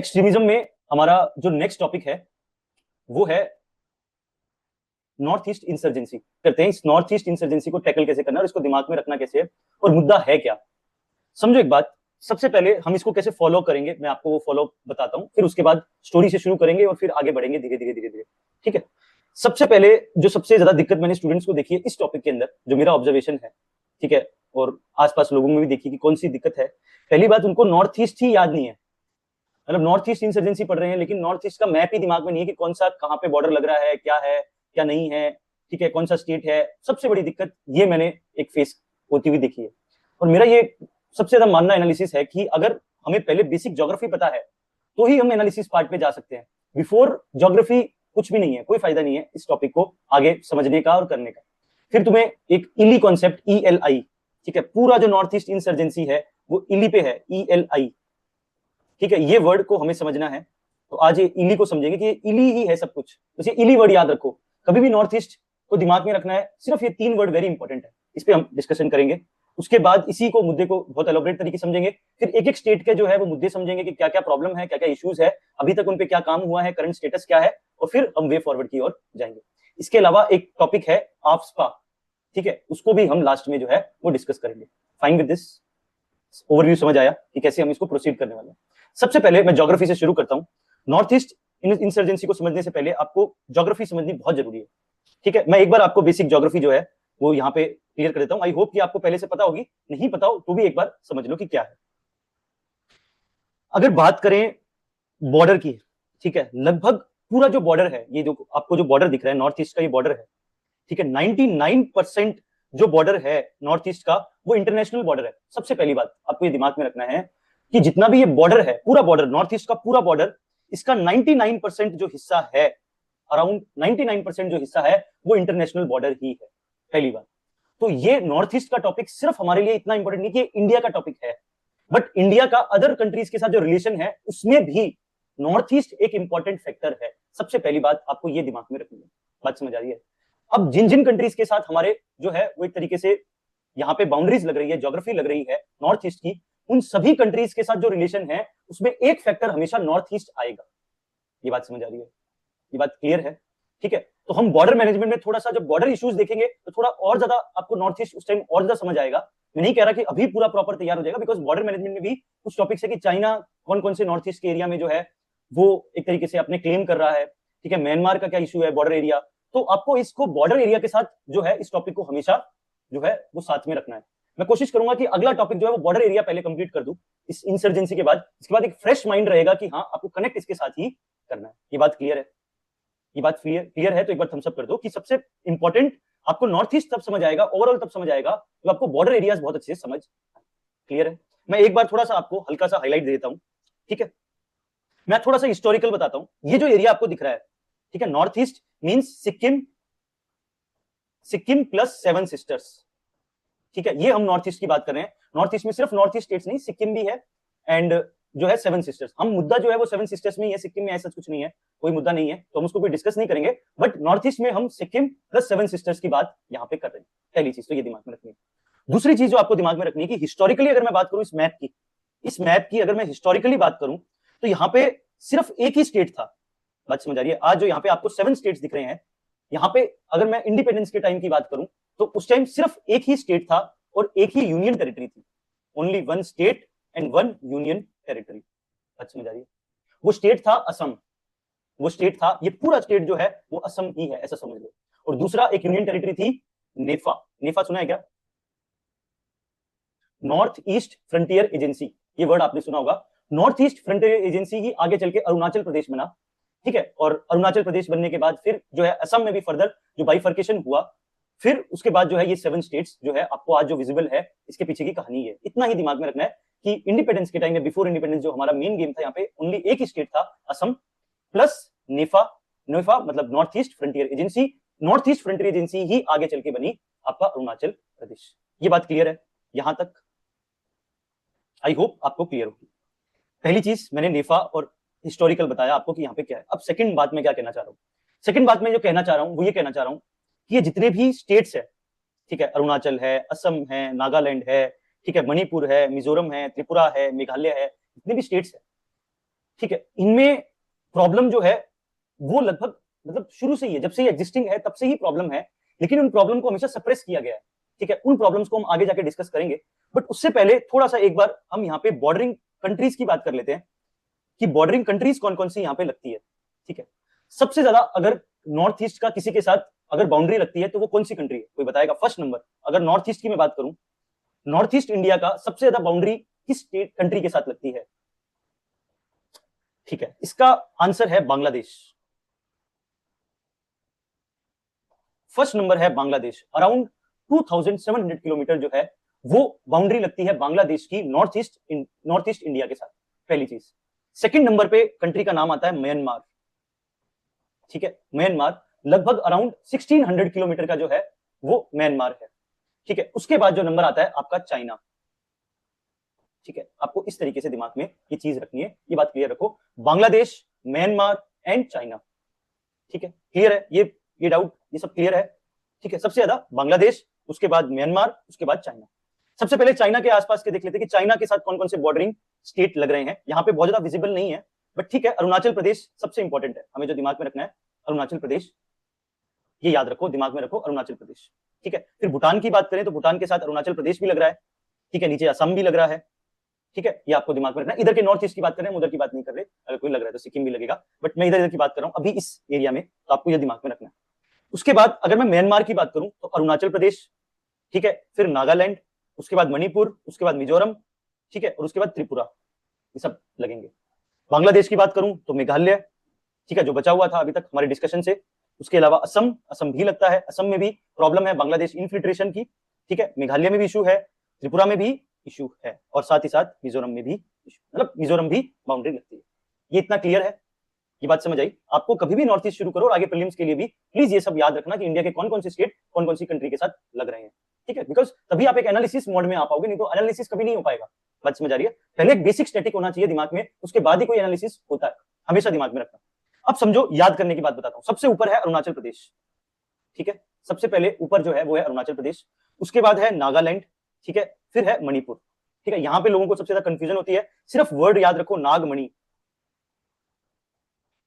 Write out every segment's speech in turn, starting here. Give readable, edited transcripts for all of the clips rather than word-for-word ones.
Extremism में हमारा जो नेक्स्ट टॉपिक है वो है नॉर्थ ईस्ट इंसर्जेंसी। करते हैं इस नॉर्थ ईस्ट इंसर्जेंसी को टैकल कैसे करना है और इसको दिमाग में रखना कैसे है और मुद्दा है क्या। समझो एक बात, सबसे पहले हम इसको कैसे फॉलो करेंगे मैं आपको वो फॉलो बताता हूं, फिर उसके बाद स्टोरी से शुरू करेंगे और फिर आगे बढ़ेंगे धीरे धीरे धीरे धीरे। ठीक है। सबसे पहले जो सबसे ज्यादा दिक्कत मैंने स्टूडेंट्स को देखी है इस टॉपिक के अंदर, जो मेरा ऑब्जर्वेशन है, ठीक है, और आसपास लोगों में भी देखी कि कौन सी दिक्कत है। पहली बात, उनको नॉर्थ ईस्ट ही याद नहीं है। मतलब नॉर्थ ईस्ट इंसर्जेंसी पढ़ रहे हैं लेकिन नॉर्थ ईस्ट का मैप ही दिमाग में नहीं है कि कौन सा कहां पे बॉर्डर लग रहा है, क्या नहीं है, ठीक है, कौन सा स्टेट है। सबसे बड़ी दिक्कत ये मैंने एक फेस होती हुई देखी है। और मेरा ये सबसे ज्यादा मानना एनालिसिस है कि अगर हमें पहले बेसिक ज्योग्राफी पता है तो ही हम एनालिसिस पार्ट पे जा सकते हैं। बिफोर ज्योग्राफी कुछ भी नहीं है, कोई फायदा नहीं है इस टॉपिक को आगे समझने का और करने का। फिर तुम्हें एक इली कॉन्सेप्ट ELI, ठीक है, पूरा जो नॉर्थ ईस्ट इंसर्जेंसी है वो इली पे है, ELI, ठीक है, ये वर्ड को हमें समझना है। तो आज ये इली को समझेंगे कि ये इली ही है सब कुछ। तो ये इली वर्ड याद रखो, कभी भी नॉर्थ ईस्ट को दिमाग में रखना है। सिर्फ ये 3 वर्ड वेरी इंपॉर्टेंट है, इस पे हम डिस्कशन करेंगे। उसके बाद इसी को मुद्दे को बहुत एलोबरेट तरीके से समझेंगे। फिर एक एक स्टेट के जो है वो मुद्दे समझेंगे कि क्या क्या प्रॉब्लम है, क्या क्या इश्यूज है, अभी तक उन पे क्या काम हुआ है, करंट स्टेटस क्या है, और फिर हम वे फॉरवर्ड की ओर जाएंगे। इसके अलावा एक टॉपिक है आफ्स्पा, ठीक है, उसको भी हम लास्ट में जो है वो डिस्कस करेंगे। Fine with this? ओवरव्यू समझ आया कि कैसे हम इसको प्रोसीड करने वाले हैं। सबसे पहले मैं ज्योग्राफी से शुरू करता हूं। नॉर्थ ईस्ट इंसर्जेंसी को समझने से पहले आपको ज्योग्राफी समझनी बहुत जरूरी है। ठीक है, मैं एक बार आपको बेसिक ज्योग्राफी जो है वो यहाँ पे क्लियर कर देता हूं। आई होप कि आपको पहले से पता होगी, नहीं पता हो तो भी एक बार समझ लो कि क्या है। अगर बात करें बॉर्डर की, ठीक है, लगभग पूरा जो बॉर्डर है, ये जो आपको जो बॉर्डर दिख रहा है नॉर्थ ईस्ट का, ये बॉर्डर है, ठीक है, 99% जो बॉर्डर है नॉर्थ ईस्ट का वो इंटरनेशनल बॉर्डर है। सबसे पहली बात आपको ये दिमाग में रखना है कि जितना भी ये बॉर्डर है, पूरा बॉर्डर नॉर्थ ईस्ट का पूरा बॉर्डर, इसका 99% जो हिस्सा है, अराउंड 99% जो हिस्सा है वो इंटरनेशनल बॉर्डर ही है। पहली बात तो ये नॉर्थ ईस्ट का टॉपिक सिर्फ हमारे लिए इतना इंपॉर्टेंट नहीं कि इंडिया का टॉपिक है, बट इंडिया का अदर कंट्रीज के साथ जो रिलेशन है उसमें भी नॉर्थ ईस्ट एक इंपॉर्टेंट फैक्टर है। सबसे पहली बात आपको ये दिमाग में रखनी है। बात समझ आ रही है? अब जिन जिन कंट्रीज के साथ हमारे जो है वो एक तरीके से यहाँ पे बाउंड्रीज लग रही है, ज्योग्राफी लग रही है नॉर्थ ईस्ट की, उन सभी कंट्रीज के साथ जो रिलेशन है उसमें एक फैक्टर हमेशा नॉर्थ ईस्ट आएगा। ये बात समझ आ रही है? ये बात क्लियर है? ठीक है, तो हम बॉर्डर मैनेजमेंट में थोड़ा सा जब बॉर्डर इश्यूज देखेंगे तो थोड़ा और ज्यादा आपको नॉर्थ ईस्ट उस टाइम और ज्यादा समझ आएगा। मैं नहीं कह रहा कि अभी पूरा प्रॉपर तैयार हो जाएगा, बिकॉज बॉर्डर मैनेजमेंट में भी कुछ टॉपिक्स है कि चाइना कौन कौन से नॉर्थ ईस्ट के एरिया में जो है वो एक तरीके से अपने क्लेम कर रहा है, ठीक है, म्यांमार का क्या इशू है बॉर्डर एरिया। तो आपको इसको बॉर्डर एरिया के साथ जो है इस टॉपिक को हमेशा जो है वो साथ में रखना है। मैं कोशिश करूंगा कि अगला टॉपिक जो है वो बॉर्डर एरिया पहले कंप्लीट कर दूं इस इंसर्जेंसी के बाद। इसके बाद एक फ्रेश माइंड रहेगा कि हाँ आपको कनेक्ट इसके साथ ही करना है। ये बात क्लियर है? ये बात क्लियर है तो एक बार थम्स अप कर दो कि सबसे इंपॉर्टेंट आपको नॉर्थ ईस्ट तब समझ आएगा, ओवरऑल तब समझ आएगा तो आपको बॉर्डर एरियाज बहुत अच्छे से समझ। क्लियर है? मैं एक बार थोड़ा सा आपको हल्का सा हाईलाइट दे देता हूं। ठीक है, मैं थोड़ा सा हिस्टोरिकल बताता हूं। ये जो एरिया आपको दिख रहा है, ठीक है, north east means Sikkim, Sikkim plus 7 sisters. ठीक है, ये हम नॉर्थ ईस्ट की बात कर रहे हैं। नॉर्थ ईस्ट में सिर्फ नॉर्थ ईस्ट स्टेट्स नहीं, सिक्किम भी है एंड जो है 7 सिस्टर्स। हम मुद्दा जो है वो 7 सिस्टर्स में ही है, सिक्किम में ऐसा कुछ नहीं है, कोई मुद्दा नहीं है, तो हम उसको कोई डिस्कस नहीं करेंगे। बट नॉर्थ ईस्ट में हम सिक्किम प्लस 7 सिस्टर्स की बात यहाँ पे कर रहे हैं। पहली चीज तो ये दिमाग में रखनी है। दूसरी चीज जो आपको दिमाग में रखनी है कि हिस्टोरिकली अगर मैं बात करूं इस मैप की अगर मैं हिस्टोरिकली बात करूं तो यहाँ पे सिर्फ एक ही स्टेट था। बात समझ आ रही है? आज जो यहाँ पे आपको 7 स्टेट्स दिख रहे हैं, यहाँ पे अगर मैं इंडिपेंडेंस के टाइम की बात करूं तो उस टाइम सिर्फ एक ही स्टेट था और एक ही यूनियन टेरिटरी थी। Only 1 state and 1 union territory. बात समझ आ रही है? वो स्टेट था असम। वो स्टेट था, ये पूरा स्टेट जो है वो असम ही है, ऐसा समझ लो। और दूसरा एक यूनियन टेरिटरी थी नेफा। नेफा सुना है क्या? नॉर्थ ईस्ट फ्रंटियर एजेंसी, ये वर्ड आपने सुना होगा। नॉर्थ ईस्ट फ्रंटियर एजेंसी ही आगे चल के अरुणाचल प्रदेश बना। ठीक है, और अरुणाचल प्रदेश बनने के बाद फिर जो है असम में भी फर्दर जो बाइफर्केशन हुआ, फिर उसके बाद जो है ये 7 स्टेट्स जो है आपको आज जो विजिबल है, इसके पीछे की कहानी है। इतना ही दिमाग में रखना है कि इंडिपेंडेंस के टाइम में, बिफोर इंडिपेंडेंस, जो हमारा मेन गेम था यहाँ पे, ओनली एक ही स्टेट था असम प्लस नेफा। नेफा मतलब North East Frontier Agency. North East Frontier Agency ही आगे चल के बनी आपका अरुणाचल प्रदेश। ये बात क्लियर है यहां तक? आई होप आपको क्लियर होगी। पहली चीज मैंने नेफा और हिस्टोरिकल बताया आपको कि यहाँ पे क्या है। अब सेकंड बात मैं क्या कहना चाह रहा हूँ, सेकंड बात मैं जो कहना चाह रहा हूँ वो ये कहना चाह रहा हूँ कि ये जितने भी स्टेट्स है, ठीक है, अरुणाचल है, असम है, नागालैंड है, ठीक है, मणिपुर है, मिजोरम है, त्रिपुरा है, मेघालय है, जितने भी स्टेट्स है, ठीक है, इनमें प्रॉब्लम जो है वो लगभग मतलब शुरू से ही है, जब से ये एग्जिस्टिंग है तब से ही प्रॉब्लम है, लेकिन उन प्रॉब्लम को हमेशा सप्रेस किया गया है। ठीक है, उन प्रॉब्लम्स को हम आगे जाके डिस्कस करेंगे, बट उससे पहले थोड़ा सा एक बार हम यहाँ पे बॉर्डरिंग कंट्रीज की बात कर लेते हैं कि बॉर्डरिंग कंट्रीज कौन कौन सी यहाँ पे लगती है। ठीक है, सबसे ज्यादा अगर नॉर्थ ईस्ट का किसी के साथ अगर बाउंड्री लगती है तो वो कौन सी कंट्री है, कोई बताएगा? फर्स्ट नंबर, अगर नॉर्थ ईस्ट की मैं बात करूं, नॉर्थ ईस्ट इंडिया का सबसे ज्यादा बाउंड्री किस स्टेट कंट्री के साथ लगती है? ठीक है, इसका आंसर है बांग्लादेश। फर्स्ट नंबर है बांग्लादेश। अराउंड 2700 किलोमीटर जो है वो बाउंड्री लगती है बांग्लादेश की नॉर्थ ईस्ट इंडिया के साथ, पहली चीज। सेकंड नंबर पे कंट्री का नाम आता है म्यांमार। ठीक है, म्यांमार लगभग अराउंड 1600 किलोमीटर का जो है वो म्यांमार है। ठीक है, उसके बाद जो नंबर आता है आपका चाइना। ठीक है, आपको इस तरीके से दिमाग में ये चीज रखनी है, ये बात क्लियर रखो, बांग्लादेश, म्यांमार एंड चाइना। ठीक है, क्लियर है ये डाउट, ये सब क्लियर है? ठीक है, सबसे ज्यादा बांग्लादेश, उसके बाद म्यांमार, उसके बाद चाइना। सबसे पहले चाइना के आसपास के देख लेते हैं कि चाइना के साथ कौन कौन से बॉर्डरिंग स्टेट लग रहे हैं। यहाँ पे बहुत ज्यादा विजिबल नहीं है, बट ठीक है, अरुणाचल प्रदेश सबसे इंपॉर्टेंट है, हमें जो दिमाग में रखना है अरुणाचल प्रदेश, ये याद रखो, दिमाग में रखो अरुणाचल प्रदेश। ठीक है, फिर भूटान की बात करें तो भूटान के साथ अरुणाचल प्रदेश भी लग रहा है। ठीक है, नीचे असम भी लग रहा है। ठीक है, ये आपको दिमाग में रखना है। इधर के नॉर्थ ईस्ट की बात करें, उधर की बात नहीं कर रहे, अगर कोई लग रहा है तो सिक्किम भी लगेगा, बट मैं इधर इधर की बात कर रहा हूं अभी इस एरिया में, तो आपको ये दिमाग में रखना है। उसके बाद अगर मैं म्यांमार की बात करूं तो अरुणाचल प्रदेश, ठीक है, फिर नागालैंड, उसके बाद मणिपुर, उसके बाद मिजोरम, ठीक है, और उसके बाद त्रिपुरा, ये सब लगेंगे। बांग्लादेश की बात करूं तो मेघालय, ठीक है, जो बचा हुआ था अभी तक हमारे डिस्कशन से। उसके अलावा असम, असम भी लगता है, असम में भी प्रॉब्लम है बांग्लादेश इनफिल्ट्रेशन की। ठीक है, मेघालय में भी इशू है, त्रिपुरा में भी इशू है, और साथ ही साथ मिजोरम में भी इशू, मतलब मिजोरम भी बाउंड्री लगती है। ये इतना क्लियर है, ये बात समझ आई आपको? कभी भी नॉर्थ ईस्ट शुरू करो और आगे प्रीलिम्स के लिए भी प्लीज ये सब याद रखना कि इंडिया के कौन कौन से स्टेट कौन कौन सी कंट्री के साथ लग रहे हैं। ठीक है, बिकॉज तभी आप एक एनालिसिस मोड में आ पाओगे, नहीं तो एनालिसिस कभी नहीं हो पाएगा। बात समझ आ रही है? पहले एक बेसिक स्टैटिक होना चाहिए दिमाग में, उसके बाद ही कोई एनालिसिस होता है, हमेशा दिमाग में रखना। अब समझो, याद करने की बात बताता हूं। सबसे ऊपर है अरुणाचल प्रदेश। ठीक है, सबसे पहले ऊपर जो है वो है अरुणाचल प्रदेश, उसके बाद है नागालैंड, ठीक है, फिर है मणिपुर। ठीक है, यहां पे लोगों को सबसे ज्यादा कंफ्यूजन होती है, सिर्फ वर्ड याद रखो, नागमणि।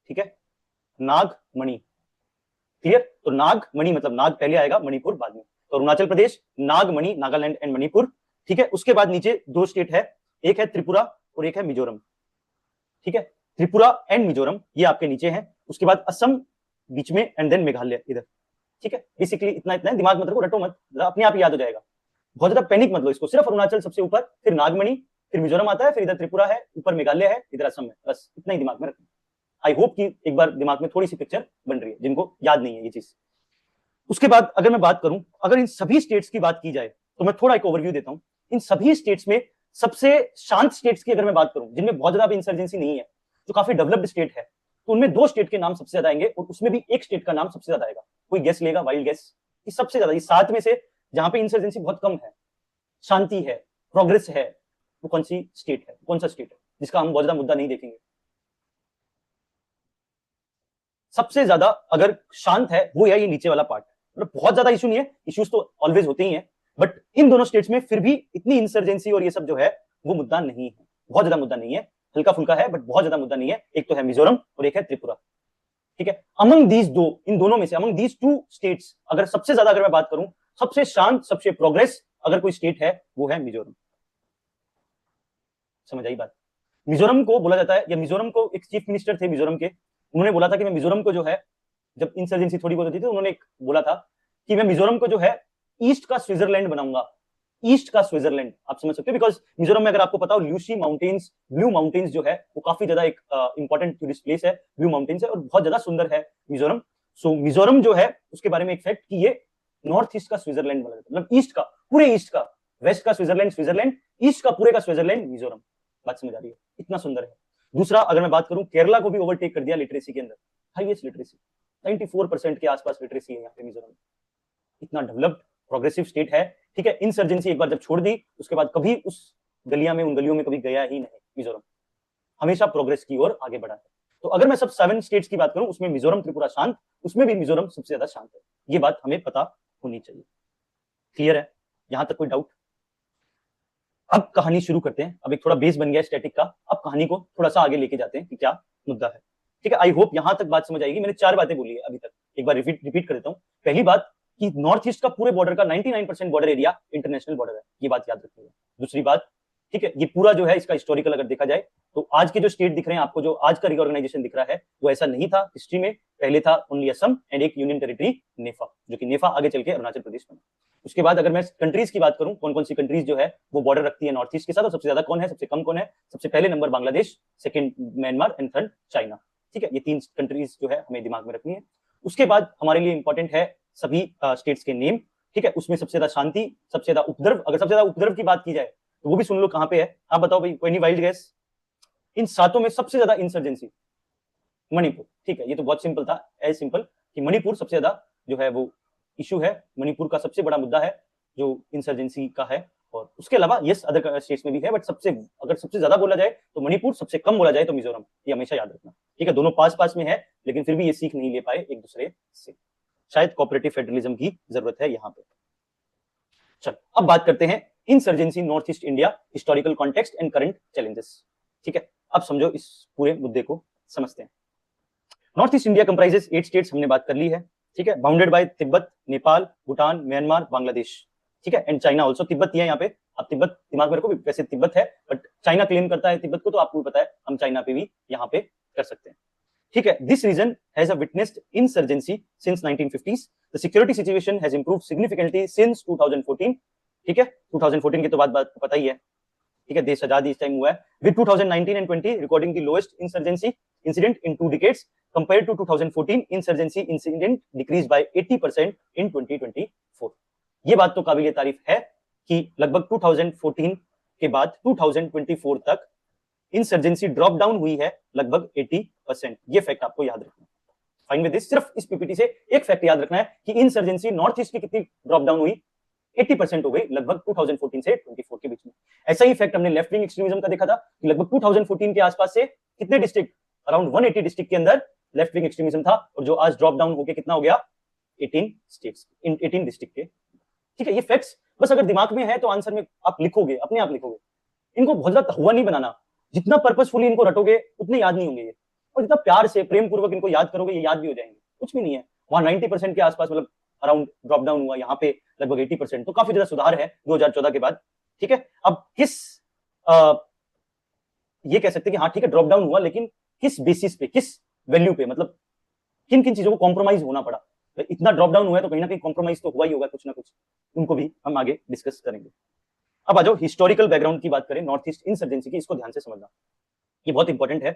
ठीक है, नागमणि, क्लियर? तो नागमणि मतलब नाग पहले आएगा, मणिपुर बाद में। तो अरुणाचल प्रदेश, नागमणि, नागालैंड एंड मणिपुर। ठीक है, उसके बाद नीचे दो स्टेट है, एक है त्रिपुरा और एक है मिजोरम। ठीक है, त्रिपुरा एंड मिजोरम ये आपके नीचे हैं। उसके बाद असम बीच में एंड देन मेघालय इधर। ठीक है, बेसिकली इतना इतना है, दिमाग मत रखो, रटो मत, अपने आप ही याद हो जाएगा। बहुत ज्यादा पैनिक मत लो इसको, सिर्फ अरुणाचल सबसे ऊपर, फिर नागमणि, फिर मिजोरम आता है, फिर इधर त्रिपुरा है, ऊपर मेघालय है, इधर असम है, बस इतना ही दिमाग में रखना। आई होप कि एक बार दिमाग में थोड़ी सी पिक्चर बन रही है जिनको याद नहीं है ये चीज। उसके बाद अगर मैं बात करूं, अगर इन सभी स्टेट्स की बात की जाए तो मैं थोड़ा एक ओवरव्यू देता हूं। इन सभी स्टेट्स में सबसे शांत स्टेट्स की अगर मैं बात करूं, जिनमें बहुत ज्यादा इंसर्जेंसी नहीं है, जो काफी डेवलप्ड स्टेट है, तो उनमें दो स्टेट के नाम सबसे ज्यादा आएंगे, और उसमें भी एक स्टेट का नाम सबसे ज्यादा आएगा। कोई गेस लेगा? Wild guess? ये सबसे ज्यादा, ये सात में से जहां पे इंसर्जेंसी बहुत कम है, शांति है, प्रोग्रेस है, वो कौन सी स्टेट है? कौन सा स्टेट है जिसका हम बहुत ज्यादा मुद्दा नहीं देखेंगे? सबसे ज्यादा अगर शांत है वो है ये नीचे वाला पार्ट, मतलब बहुत ज्यादा इशू नहीं है, इश्यूज तो ऑलवेज होते ही हैं, बट इन दोनों स्टेट्स में फिर भी इतनी इंसर्जेंसी और ये सब जो है वो मुद्दा नहीं है, बहुत ज्यादा मुद्दा नहीं है, हल्का फुल्का है बट बहुत ज्यादा मुद्दा नहीं है। एक तो है मिजोरम और एक है त्रिपुरा। ठीक है, अमंग दीज दो, इन दोनों में से अमंग दीज टू स्टेट्स अगर सबसे ज्यादा अगर मैं बात करूं, सबसे शांत, सबसे प्रोग्रेस अगर कोई स्टेट है वो है मिजोरम। समझ आई बात? मिजोरम को बोला जाता है, या मिजोरम को एक चीफ मिनिस्टर थे मिजोरम के, उन्होंने बोला था कि मैं मिजोरम को जो है, जब इंसर्जेंसी थोड़ी बहुत होती थी, उन्होंने एक बोला था कि मैं मिजोरम को जो है ईस्ट का स्विट्जरलैंड बनाऊंगा। ईस्ट का स्विट्जरलैंड, आप समझ सकते हो, बिकॉज मिजोरम में अगर आपको पता हो, ल्यूसी माउंटेन्स, ब्लू माउंटेन्स जो है वो काफी ज्यादा एक इंपॉर्टेंट टूरिस्ट प्लेस है, ब्लू माउंटेन्स है, और बहुत ज्यादा सुंदर है मिजोरम। सो मिजोरम जो है उसके बारे में एक फैक्ट कि ये नॉर्थ ईस्ट का स्विट्जरलैंड बोला जाता है, मतलब ईस्ट का, पूरे ईस्ट का, वेस्ट का स्विट्जरलैंड स्विट्जरलैंड, ईस्ट का पूरे का स्विट्जरलैंड मिजोरम। बात समझ आ रही है? इतना सुंदर है। दूसरा, अगर मैं बात करूं, केरला को भी ओवरटेक कर दिया लिटरेसी के अंदर, हाईएस्ट लिटरेसी, 94% के आसपास लिटरेसी है यहाँ पे मिजोरम। इतना डेवलप्ड प्रोग्रेसिव स्टेट है। ठीक है, इंसर्जेंसी एक बार जब छोड़ दी उसके बाद कभी उस गलियां में, उन गलियों में कभी गया ही नहीं मिजोरम, हमेशा प्रोग्रेस की ओर आगे बढ़ा है। तो अगर मैं सब 7 स्टेट्स की बात करूं, उसमें मिजोरम त्रिपुरा शांत, उसमें भी मिजोरम सबसे ज्यादा शांत है। ये बात हमें पता होनी चाहिए। क्लियर है? यहां तक कोई डाउट? अब कहानी शुरू करते हैं। अब एक थोड़ा बेस बन गया स्टैटिक का, अब कहानी को थोड़ा सा आगे लेके जाते हैं कि क्या मुद्दा है। ठीक है, आई होप यहां तक बात समझ आएगी। मैंने 4 बातें बोली है अभी तक, एक बार रिपीट कर देता हूं। पहली बात कि नॉर्थ ईस्ट का पूरे बॉर्डर का 99% बॉर्डर एरिया इंटरनेशनल बॉर्डर है, ये बात याद रखिएगा। दूसरी बात, ठीक है, ये पूरा जो है इसका हिस्टोरिकल अगर देखा जाए तो आज के जो स्टेट दिख रहे हैं आपको, जो आज का रिकॉर्गनाइजेशन दिख रहा है वो ऐसा नहीं था हिस्ट्री में। पहले था ओनली असम एंड एक यूनियन टेरिटरी नेफा, जो कि नेफा आगे चल के अरुणाचल प्रदेश बना। उसके बाद अगर मैं कंट्रीज की बात करूं, कौन कौन सी कंट्रीज जो है वो बॉर्डर रखती है नॉर्थ ईस्ट के साथ, और सबसे ज्यादा कौन है, सबसे कम कौन है। सबसे पहले number Bangladesh, second Myanmar and third China. ठीक है, ये 3 कंट्रीज जो है हमें दिमाग में रखनी है। उसके बाद हमारे लिए इंपॉर्टेंट है सभी स्टेट्स के नेम। ठीक है, उसमें सबसे ज्यादा शांति, सबसे ज्यादा उपद्रव, अगर सबसे ज्यादा उपद्रव की बात की जाए तो वो भी सुन लो कहां पे है। आप बताओ भाई, कोई वाइल्ड गैस। इन 7 में सबसे ज्यादा इंसर्जेंसी मणिपुर। ठीक है, ये तो बहुत सिंपल था, एज सिंपल कि मणिपुर सबसे ज्यादा जो है वो इशू है, मणिपुर का सबसे बड़ा मुद्दा है जो इंसर्जेंसी का है। और उसके अलावा यस अदर स्टेट्स में भी है, बट अगर सबसे ज्यादा बोला जाए तो मणिपुर, सबसे कम बोला जाए तो मिजोरम। ये हमेशा याद रखना। ठीक है, दोनों पास पास में है, लेकिन फिर भी ये सीख नहीं ले पाए एक दूसरे से। शायद कोऑपरेटिव फेडरलिज्म की जरूरत है यहाँ पे। चल अब बात करते हैं insurgency north east India, historical context and current challenges. ठीक है, अब समझो इस पूरे मुद्दे को समझते हैं। North east India comprises 8 states, हमने बात कर ली है। ठीक है, bounded by Tibet, Nepal, Bhutan, Myanmar, Bangladesh. ठीक है, एंड चाइना ऑल्सो। तिब्बत है यहाँ पे, अब तिब्बत दिमाग में रखो, वैसे तिब्बत है बट चाइना क्लेम करता है तिब्बत को, तो आपको भी पता है हम चाइना पे भी यहाँ पे कर सकते हैं। ठीक है, this region has witnessed insurgency since 1950s। The security situation has improved significantly since 2014। ठीक है, 2014 के तो बात पता ही है। ठीक है, देश आजादी इस टाइम हुआ है, with 2019 and 20 recording the lowest insurgency incident in 2 decades compared to 2014 insurgency incident decrease by 80% इन 2024। ये बात तो काबिल तारीफ है कि लगभग 2014 के बाद 2024 तक इंसर्जेंसी ड्रॉप डाउन हुई है लगभग 80%। ये फैक्ट आपको याद रखना है। फाइन विद दिस, सिर्फ इस पीपीटी से एक फैक्ट याद रखना है कि इंसर्जेंसी नॉर्थ ईस्ट की कितनी ड्रॉप डाउन हुई, 80% हो गई लगभग 2014 से 24 के बीच में। ऐसा ही फैक्ट हमने लेफ्ट विंग एक्सट्रीमिज्म का देखा था कि लगभग 2014 के आसपास से कितने डिस्ट्रिक्ट, अराउंड 180 डिस्ट्रिक्ट के अंदर लेफ्ट विंग एक्सट्रीमिज्म था, और जो आज ड्रॉप डाउन होकर कितना हो गया, 18 स्टेट्स, 18 डिस्ट्रिक्ट के। ठीक है, ये फैक्ट्स बस अगर दिमाग में है तो आंसर में आप लिखोगे, अपने आप लिखोगे। इनको बहुत ज्यादा हुआ नहीं बनाना, जितना पर्पसफुली इनको रटोगे उतने याद नहीं होंगे ये, और जितना प्यार से प्रेम पूर्वक इनको याद करोगे ये याद भी हो जाएंगे। कुछ भी नहीं है वहां, 90% के आसपास मतलब अराउंड ड्रॉप डाउन हुआ, यहाँ पे लगभग 80%, तो काफी ज्यादा सुधार है 2014 के बाद। ठीक है, अब ये कह सकते हैं कि हाँ ठीक है ड्रॉप डाउन हुआ, लेकिन किस बेसिस पे, किस वैल्यू पे, मतलब किन किन चीजों को कॉम्प्रोमाइज होना पड़ा। तो इतना ड्रॉप डाउन हुआ है तो कहीं ना कहीं कॉम्प्रोमाइज तो हुआ ही होगा कुछ ना कुछ, उनको भी हम आगे डिस्कस करेंगे। अब आ जाओ हिस्टोरिकल बैकग्राउंड की बात करें नॉर्थ ईस्ट इंसर्जेंसी की, इसको ध्यान से समझना, ये बहुत इंपॉर्टेंट है।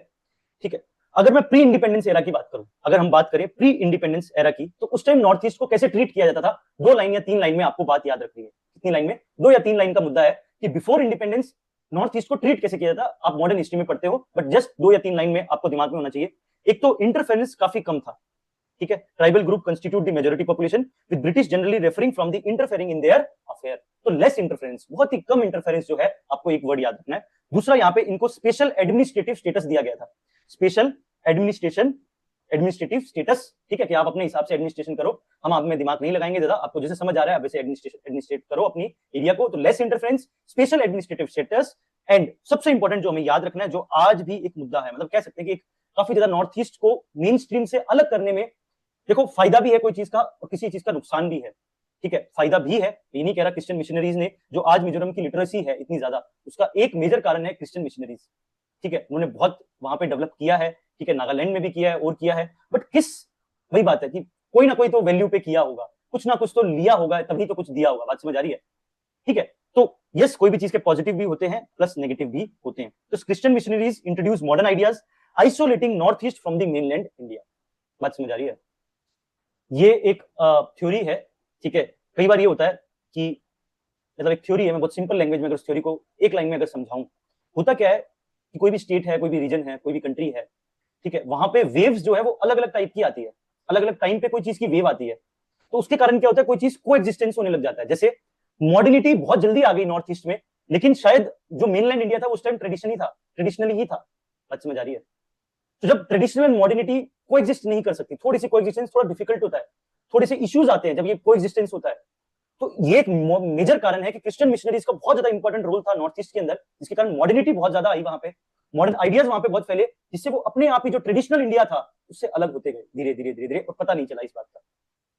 ठीक है, अगर मैं प्री इंडिपेंडेंस एरा की बात करूं, अगर हम बात करें प्री इंडिपेंडेंस एरा की, तो उस टाइम नॉर्थ ईस्ट को कैसे ट्रीट किया जाता था, 2 लाइन या 3 लाइन में आपको बात याद रखनी है। कितनी लाइन में, 2 या 3 लाइन का मुद्दा है कि बिफोर इंडिपेंडेंस नॉर्थ ईस्ट को ट्रीट कैसे किया जाता। आप मॉडर्न हिस्ट्री में पढ़ते हो, बट जस्ट 2 या 3 लाइन में आपको दिमाग में होना चाहिए। एक तो इंटरफेरेंस काफी कम था। ठीक है, tribal group constitute the majority population with British generally referring from the interfering in their affair. तो लेस इंटरफेरेंस, बहुत ही कम इंटरफेरेंस जो है, आपको एक वर्ड याद रखना है। दूसरा, यहाँ पे इनको स्पेशल एडमिनिस्ट्रेटिव स्टेटस दिया गया था, स्पेशल एडमिनिस्ट्रेटिव स्टेटस। ठीक है, कि आप अपने हिसाब से एडमिनिस्ट्रेशन करो, हम आप में दिमाग नहीं लगाएंगे ज्यादा, आपको जैसे समझ आ रहा है वैसे एडमिनिस्ट्रेट करो अपनी एरिया को। तो less interference, special administrative status, and सबसे इंपॉर्टेंट जो हमें याद रखना है, जो आज भी एक मुद्दा है, मतलब कह सकते हैं कि काफी ज्यादा नॉर्थ ईस्ट को मेन स्ट्रीम से अलग करने में, देखो फायदा भी है कोई चीज का और किसी चीज का नुकसान भी है। ठीक है, फायदा भी है, ये नहीं कह रहा क्रिश्चियन मिशनरीज ने जो आज मिजोरम की लिटरेसी है इतनी ज्यादा, उसका एक मेजर कारण है क्रिश्चियन मिशनरीज। ठीक है, उन्होंने बहुत वहां पे डेवलप किया है। ठीक है, नागालैंड में भी किया है और किया है, बट वही बात है कि कोई ना कोई तो वैल्यू पे किया होगा, कुछ ना कुछ तो लिया होगा, तभी तो कुछ दिया होगा। बात समझ आ रही है? ठीक है, तो यस, कोई भी चीज के पॉजिटिव भी होते हैं प्लस नेगेटिव भी होते हैं। तो Christian missionaries introduce modern ideas isolating north east from the mainland India. बात समझ आ रही है? ये एक थ्योरी है। ठीक है, कई बार ये होता है कि मतलब एक थ्योरी है, मैं बहुत सिंपल लैंग्वेज में अगर उस थ्योरी को एक लाइन में अगर समझाऊं, होता क्या है कि कोई भी स्टेट है, कोई भी रीजन है, कोई भी कंट्री है, ठीक है, वहां पे वेव्स जो है वो अलग अलग टाइप की आती है, अलग अलग टाइम पे कोई चीज की वेव आती है। तो उसके कारण क्या होता है, कोई चीज को एग्जिस्टेंस होने लग जाता है। जैसे मॉडर्निटी बहुत जल्दी आ गई नॉर्थ ईस्ट में, लेकिन शायद जो मेनलैंड इंडिया था उस टाइम ट्रेडिशनली ही था। बात समझ आ रही है? तो जब ट्रेडिशनल एंड मॉडर्निटी को एग्जिस्ट नहीं कर सकती, थोड़ी सी को एग्जिस्टेंस थोड़ा डिफिकल्ट होता है, थोड़े से इश्यूज आते हैं जब ये को एग्जिस्टेंस होता है। तो ये एक मेजर कारण है कि क्रिश्चियन मिशनरीज का बहुत ज्यादा इंपॉर्टेंट रोल था नॉर्थ ईस्ट के अंदर, जिसके कारण मॉडर्निटी बहुत ज्यादा आई वहां पे, मॉडर्न आइडियाज वहां पे बहुत फैले, जिससे वो अपने आप ही जो ट्रेडिशनल इंडिया था उससे अलग होते गए धीरे धीरे धीरे धीरे, और पता नहीं चला इस बात का।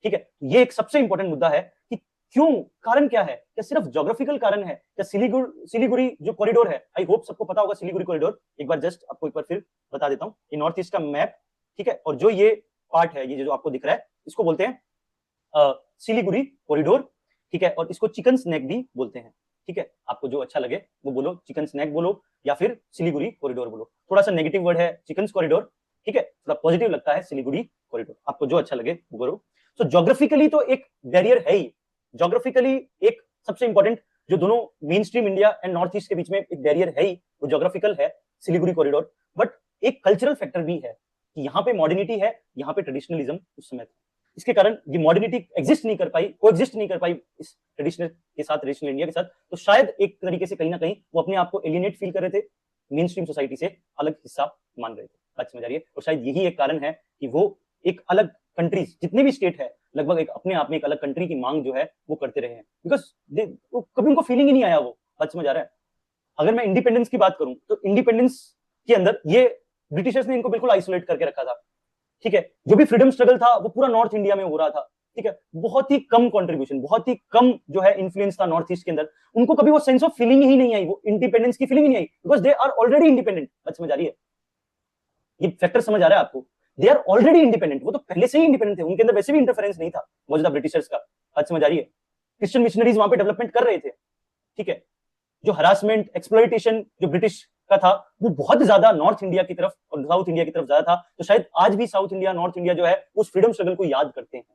ठीक है, ये एक सबसे इंपॉर्टेंट मुद्दा है कि क्यों, कारण क्या है, क्या सिर्फ ज्योग्राफिकल कारण है, क्या सिलीगुड़ी जो कॉरिडोर है, आई होप सबको पता होगा सिलीगुड़ी कॉरिडोर, एक बार जस्ट आपको एक बार फिर बता देता हूं, ये नॉर्थ ईस्ट का मैप, ठीक है, और जो ये पार्ट है, ये जो आपको दिख रहा है, इसको बोलते हैं सिलीगुड़ी कॉरिडोर, ठीक है, और इसको चिकन स्नैक भी बोलते हैं। ठीक है, आपको जो अच्छा लगे वो बोलो, चिकन स्नैक बोलो या फिर सिलीगुड़ी कॉरिडोर बोलो, थोड़ा सा नेगेटिव वर्ड है चिकन कॉरिडोर, ठीक है, थोड़ा पॉजिटिव लगता है सिलीगुड़ी कॉरिडोर, आपको जो अच्छा लगे वो करो। तो ज्योग्राफिकली तो एक बैरियर है ही, ज्योग्राफिकली एक सबसे इंपॉर्टेंट जो दोनों main stream India and north east के बीच में एक बैरियर है ही, वो ज्योग्राफिकल है सिलीगुड़ी कॉरिडोर, बट एक कल्चरल फैक्टर भी है कि यहाँ पे मॉडर्निटी है, यहाँ पे ट्रेडिशनलिज्म उस समय था, इसके कारण ये मॉडर्निटी एग्जिस्ट नहीं कर पाई, कोएग्जिस्ट नहीं कर पाई इस ट्रेडिशनल के साथ, ट्रेडिशनल इंडिया के साथ, तो शायद एक तरीके से कहीं ना कहीं वो अपने आप को एलियनेट फील कर रहे थे, मेन स्ट्रीम सोसाइटी से अलग हिस्सा मान रहे थे, बात समझ आ रही है, और शायद यही एक कारण है कि वो एक अलग कंट्रीज, जितने भी स्टेट है लगभग एक अपने आप में एक अलग कंट्री की मांग जो है वो करते रहे हैं, बिकॉज कभी उनको फीलिंग ही नहीं आया, वो बात समझ आ रहा है। अगर मैं इंडिपेंडेंस की बात करूं तो इंडिपेंडेंस के अंदर ये ब्रिटिशर्स ने इनको बिल्कुल आइसोलेट करके रखा था, ठीक है, जो भी फ्रीडम स्ट्रगल था वो पूरा नॉर्थ इंडिया में हो रहा था, ठीक है, बहुत ही कम कंट्रीब्यूशन, बहुत ही कम जो है इन्फ्लुएंस था नॉर्थ ईस्ट के अंदर, उनको कभी वो सेंस ऑफ फीलिंग ही नहीं आई, वो इंडिपेंडेंस की फीलिंग ही नहीं आई, because they are already independent, बात समझ आ रही है, ये फैक्टर समझ आ रहा है आपको, दे आर ऑलरेडी इंडिपेंडेंट, वो तो पहले से ही इंडिपेंडेंट थे, उनके अंदर वैसे भी इंटरफेरेंस नहीं था मौजूदा ब्रिटिशर्स का, बात समझ आ रही है, क्रिश्चियन मिशनरीज वहां पे डेवलपमेंट कर रहे थे, ठीक है, जो हरासमेंट एक्सप्लॉइटेशन जो ब्रिटिश का था वो बहुत ज्यादा नॉर्थ इंडिया की तरफ और साउथ इंडिया की तरफ ज्यादा था, तो शायद आज भी साउथ इंडिया नॉर्थ इंडिया जो है उस फ्रीडम स्ट्रगल को याद करते हैं,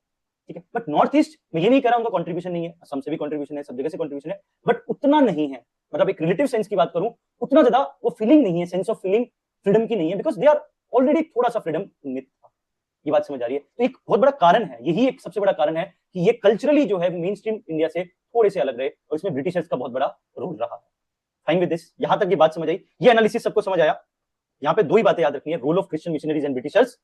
ठीक है, बट नॉर्थ ईस्ट में ये नहीं कह रहा उनका कंट्रीब्यूशन नहीं है, असम से भी कंट्रीब्यूशन है, सब जगह से कंट्रीब्यूशन है, बट उतना नहीं है, मतलब एक रिलेटिव सेंस की बात करूं उतना ज्यादा वो फीलिंग नहीं है, सेंस ऑफ फीलिंग फ्रीडम की नहीं है, बिकॉज दे आर ऑलरेडी थोड़ा सा फ्रीडम मिथ था, ये बात समझ आ रही है, तो एक बहुत बड़ा कारण है, यही एक सबसे बड़ा कारण है कि ये कल्चरली जो है मेन स्ट्रीम इंडिया से थोड़े से अलग रहे, और इसमें ब्रिटिशर्स का बहुत बड़ा रोल रहा है। फाइन विद दिस, यहां तक ये बात समझ आई, ये एनालिसिस सबको समझ आया, यहाँ पे दो ही बातें याद रखनी है, role of Christian missionaries and Britishers,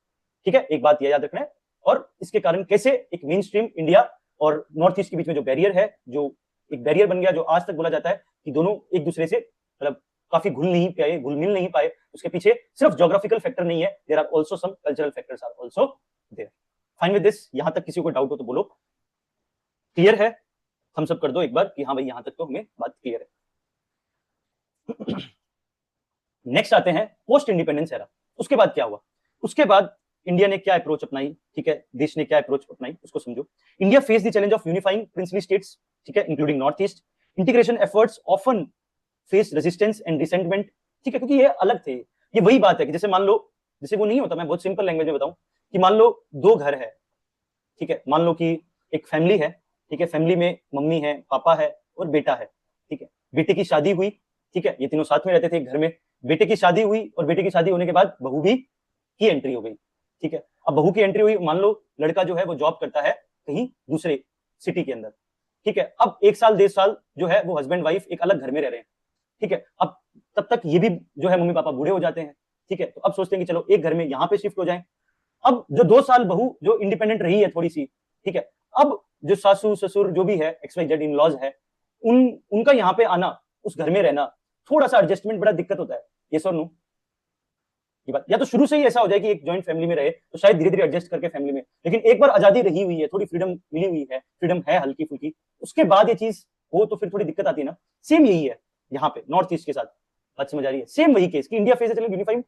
ठीक है, एक बात ये याद रखना है, और इसके कारण कैसे एक मेन स्ट्रीम इंडिया और नॉर्थ ईस्ट के बीच में जो बैरियर है, जो एक बैरियर बन गया, जो आज तक बोला जाता है कि दोनों एक दूसरे से मतलब काफी घुल मिल नहीं पाए, उसके पीछे सिर्फ ज्योग्राफिकल फैक्टर नहीं है, there are also some cultural factors are also there. Fine with this, यहां तक किसी को डाउट हो तो बोलो, क्लियर है, थम्स अप कर दो एक बार कि हाँ भाई यहां तक तो हमें बात क्लियर है। नेक्स्ट आते हैं पोस्ट इंडिपेंडेंस एरा, उसके बाद क्या हुआ, उसके बाद इंडिया ने क्या अप्रोच अपनाई, ठीक है, देश ने क्या अप्रोच अपनाई उसको समझो। India face the challenge of unifying princely states, ठीक है, including north east, integration efforts often face resistance and resentment, ठीक है, क्योंकि ये अलग थे, ये वही बात है कि जैसे मान लो, जैसे वो नहीं होता, मैं बहुत सिंपल लैंग्वेज में बताऊं कि मान लो दो घर है, ठीक है, मान लो कि एक फैमिली है, ठीक है, फैमिली में मम्मी है, पापा है और बेटा है, ठीक है, बेटे की शादी हुई, ठीक है, ये तीनों साथ में रहते थे घर में, बेटे की शादी हुई और बेटे की शादी होने के बाद बहू भी की एंट्री हो गई, ठीक है, अब बहू की एंट्री हुई, मान लो लड़का जो है वो जॉब करता है कहीं दूसरे सिटी के अंदर, ठीक है, अब 1 साल 1.5 साल जो है वो हस्बैंड वाइफ एक अलग घर में रह रहे हैं, ठीक है, अब तब तक ये भी जो है मम्मी पापा बूढ़े हो जाते हैं, ठीक है, तो अब सोचते हैं कि चलो एक घर में यहाँ पे शिफ्ट हो जाएं, अब जो 2 साल बहू जो इंडिपेंडेंट रही है थोड़ी सी, ठीक है, अब जो सासू ससुर जो भी है XYZ इन लॉज है, उनका यहाँ पे आना, उस घर में रहना, थोड़ा सा एडजस्टमेंट बड़ा दिक्कत होता है, ये और नो, ये बात, या तो शुरू से ही ऐसा हो जाए कि एक जॉइंट फैमिली में रहे तो शायद धीरे धीरे एडजस्ट करके फैमिली में, लेकिन एक बार आजादी रही हुई है, थोड़ी फ्रीडम मिली हुई है, फ्रीडम है हल्की फुल्की, उसके बाद ये चीज हो तो फिर थोड़ी दिक्कत आती है ना, सेम यही है यहाँ पे नॉर्थ ईस्ट के साथ, बात समझ आ रही है, सेम वही केस कि इंडिया फेस यूनिफाइंग,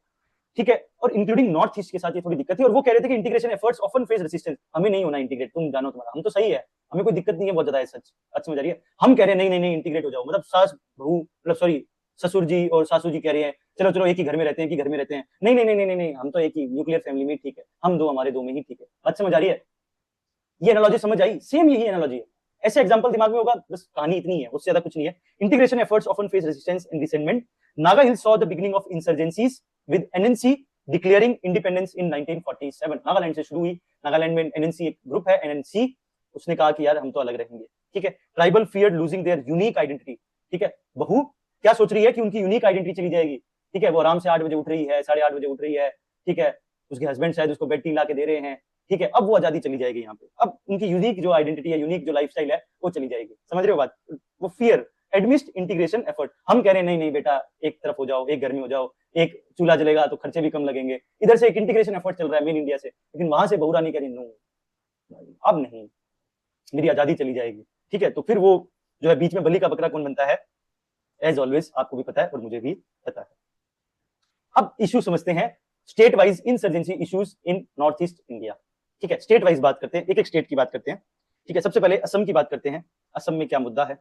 ठीक है, और इंक्लूडिंग नॉर्थ ईस्ट के साथ ये थोड़ी दिक्कत थी, और वो कह रहे थे कि integration efforts often face resistance, हमें नहीं होना इंटीग्रेट, तुम जानो तुम्हारा, हम तो सही है, हमें कोई दिक्कत नहीं है बहुत ज्यादा है, सच बात समझ आ रही है, हम कह रहे हैं नहीं नहीं नहीं इंटीग्रेट हो जाओ, मतलब सास बहू मतलब सॉरी ससुर जी और सासू जी कह रहे हैं चलो चलो एक ही घर में रहते हैं, कि घर में रहते हैं, नहीं नहीं नहीं नहीं नहीं हम तो एक ही न्यूक्लियर फैमिली में ठीक है, हम दो हमारे दो में ही ठीक है, बात समझ आ रही है, ये एनालॉजी समझ आई, सेम यही एनालॉजी है, ऐसे एग्जांपल दिमाग में होगा, बस कहानी इतनी है, उससे ज्यादा कुछ नहीं है। Integration efforts often face resistance and resentment, Naga hill saw the beginning of insurgencies with NNC declaring independence in 1947, Nagaland से शुरू हुई, नागालैंड में एनएनसी एक ग्रुप है, एनएनसी, उसने कहा कि यार हम तो अलग रहेंगे, ठीक है, tribal feared losing their unique identity, ठीक है, बहू क्या सोच रही है कि उनकी यूनिक आइडेंटिटी चली जाएगी, ठीक है, वो आराम से 8 बजे उठ रही है, 8:30 बजे उठ रही है, ठीक है, उसके हस्बैंड शायद उसको बेड टी ला के दे रहे हैं, ठीक है, अब वो आजादी चली जाएगी यहाँ पे, अब उनकी यूनिक जो आइडेंटिटी है, यूनिक जो लाइफस्टाइल है वो चली जाएगी। समझ रहे हो बात? वो फियर एडमिस्ट इंटीग्रेशन एफर्ट, हम कह रहे हैं नहीं नहीं बेटा एक तरफ हो जाओ, एक घर में हो जाओ, एक चूल्हा जलेगा तो खर्चे भी कम लगेंगे, इधर से एक इंटीग्रेशन एफर्ट चल रहा है मेन इंडिया से, लेकिन वहां से बहुरानी कह रही नो अब नहीं, मेरी आजादी चली जाएगी। ठीक है, तो फिर वो जो है बीच में बलि का बकरा कौन बनता है? एज ऑलवेज आपको भी पता है और मुझे भी पता है। अब इश्यू समझते हैं state wise insurgency issues in north east India. ठीक है, स्टेट वाइज बात करते हैं, एक एक स्टेट की बात करते हैं। ठीक है, सबसे पहले असम की बात करते हैं, असम में क्या मुद्दा है।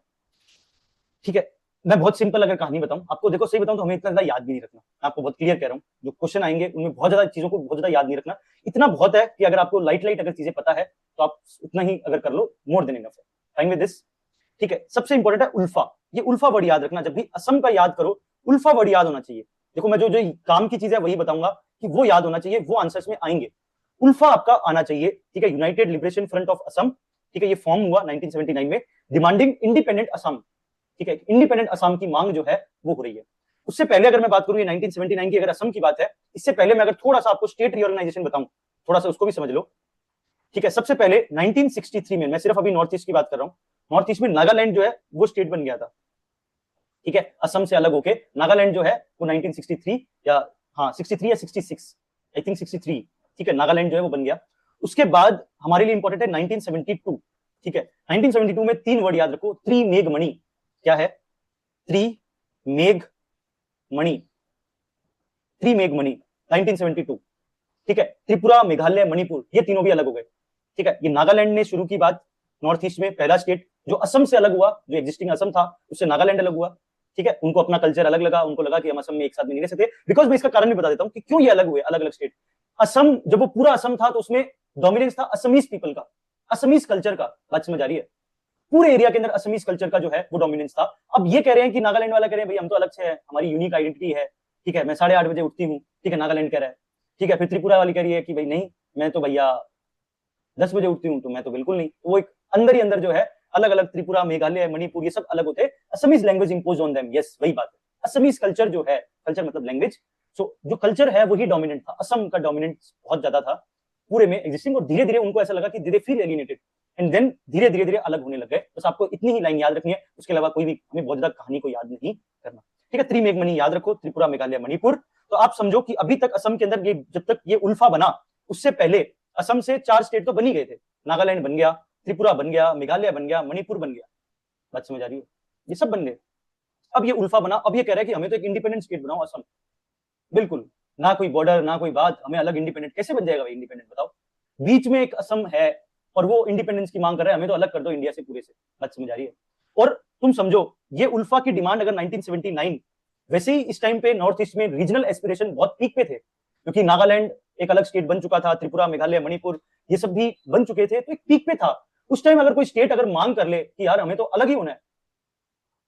ठीक है, मैं बहुत सिंपल अगर कहानी बताऊं आपको, देखो सही बताऊं तो हमें इतना ज्यादा याद भी नहीं रखना, मैं आपको बहुत क्लियर कह रहा हूं, जो क्वेश्चन आएंगे उनमें बहुत ज्यादा चीजों को बहुत ज्यादा याद नहीं रखना, इतना बहुत है कि अगर आपको लाइट लाइट अगर चीजें पता है तो आप उतना ही अगर कर लो, मोर देन इनफ है। Fine with this? ठीक है, सबसे इंपॉर्टेंट है उल्फा, ये उल्फा वर्ड याद रखना, जब भी असम का याद करो उल्फा वर्ड याद होना चाहिए। देखो मैं जो जो काम की चीज है वही बताऊंगा कि वो याद होना चाहिए, वो आंसर्स में आएंगे, उल्फा आपका आना चाहिए। ठीक है, United liberation front of Assam, ठीक है, ये फॉर्म हुआ 1979 में, डिमांडिंग इंडिपेंडेंट असम। ठीक है, इंडिपेंडेंट असम की मांग जो है वो हो रही है। उससे पहले अगर मैं बात करूं, ये 1979 की अगर असम की बात है, इससे पहले मैं अगर थोड़ा सा आपको स्टेट रीऑर्गेनाइजेशन बताऊं, थोड़ा सा उसको भी समझ लो। ठीक है, सबसे पहले 1963 में, मैं सिर्फ अभी नॉर्थ ईस्ट की बात कर रहा हूं, नॉर्थ ईस्ट में नागालैंड जो है वो स्टेट बन गया था। ठीक है, असम से अलग होके नागालैंड जो है वो 1963 या हाँ 63 या 66, आई थिंक 63। ठीक है, नागालैंड जो है वो बन गया। उसके बाद हमारे लिए इंपॉर्टेंट है 1972। ठीक है, 1972 में तीन वर्ड याद रखो, त्रि मेघ मणि। क्या है? त्रि मेघ मणि, त्रि मेघ मणि 1972। ठीक है, त्रिपुरा, मेघालय, मणिपुर, ये तीनों भी अलग हो गए। ठीक है, ये नागालैंड ने शुरू की बात, नॉर्थ ईस्ट में पहला स्टेट जो असम से अलग हुआ, जो एग्जिस्टिंग असम था उससे नागालैंड अलग हुआ। ठीक है, उनको अपना कल्चर अलग लगा, उनको लगा कि हम असम में एक साथ में नहीं रह सकते, बिकॉज मैं इसका कारण भी बता देता हूं कि क्यों ये अलग हुए, अलग अलग स्टेट। असम जब वो पूरा असम था तो उसमें डोमिनेंस था असमीज पीपल का, असमीज कल्चर का। बात समझ आ रही है? पूरे एरिया के अंदर असमीज कल्चर का जो है वो डोमिनेंस था। अब ये कह रहे हैं कि नागालैंड वाला कह रहे हैं भाई हम तो अलग से है, हमारी यूनिक आइडेंटिटी है। ठीक है, मैं 8:30 बजे उठती हूँ, ठीक है, नागालैंड कह रहा है। ठीक है, फिर त्रिपुरा वाली कह रही है कि भाई नहीं मैं तो भैया 10 बजे उठती हूँ, तो मैं तो बिल्कुल नहीं। वो एक अंदर ही अंदर जो है अलग अलग, त्रिपुरा, मेघालय, मणिपुर, ये सब अलग होते हैं। Assamese language impose on them, yes वही बात है। असमीज कल्चर जो है, कल्चर मतलब लैंग्वेज, सो जो कल्चर है वही डोमिनेंट था, असम का डोमिनेंस बहुत ज्यादा था पूरे में एग्जिस्टिंग, और धीरे धीरे उनको ऐसा लगा कि they feel alienated and then धीरे धीरे धीरे अलग होने लग गए। बस आपको इतनी ही लाइन याद रखनी है, उसके अलावा कोई भी हमें बहुत ज्यादा कहानी को याद नहीं करना। ठीक है, त्रि मेघ मणि याद रखो, त्रिपुरा, मेघालय, मणिपुर। तो आप समझो कि अभी तक असम के अंदर ये जब तक ये उल्फा बना उससे पहले असम से 4 स्टेट तो बन ही गए थे, नागालैंड बन गया, त्रिपुरा बन गया, मेघालय बन गया, मणिपुर बन गया। बात समझ आ रही है? ये सब बन गए। अब ये उल्फा बना, अब ये कह रहा है कि हमें तो एक इंडिपेंडेंट स्टेट बनाओ असम। बिल्कुल, ना कोई बॉर्डर ना कोई बात, हमें अलग इंडिपेंडेंट कैसे बन जाएगा भाई इंडिपेंडेंट, बताओ? बीच में एक असम है और वो इंडिपेंडेंस की मांग कर रहा है, हमें तो अलग कर दो इंडिया से पूरे से। बात समझ आ रही है? और तुम समझो ये उल्फा की डिमांड अगर 1979, वैसे ही इस टाइम पे नॉर्थ ईस्ट में रीजनल एस्पिरेशन बहुत पीक पे थे, क्योंकि नागालैंड एक अलग स्टेट बन चुका था, त्रिपुरा, मेघालय, मणिपुर ये सब भी बन चुके थे, तो एक पीक पे था। उस टाइम अगर कोई स्टेट अगर मांग कर ले कि यार हमें तो अलग ही होना है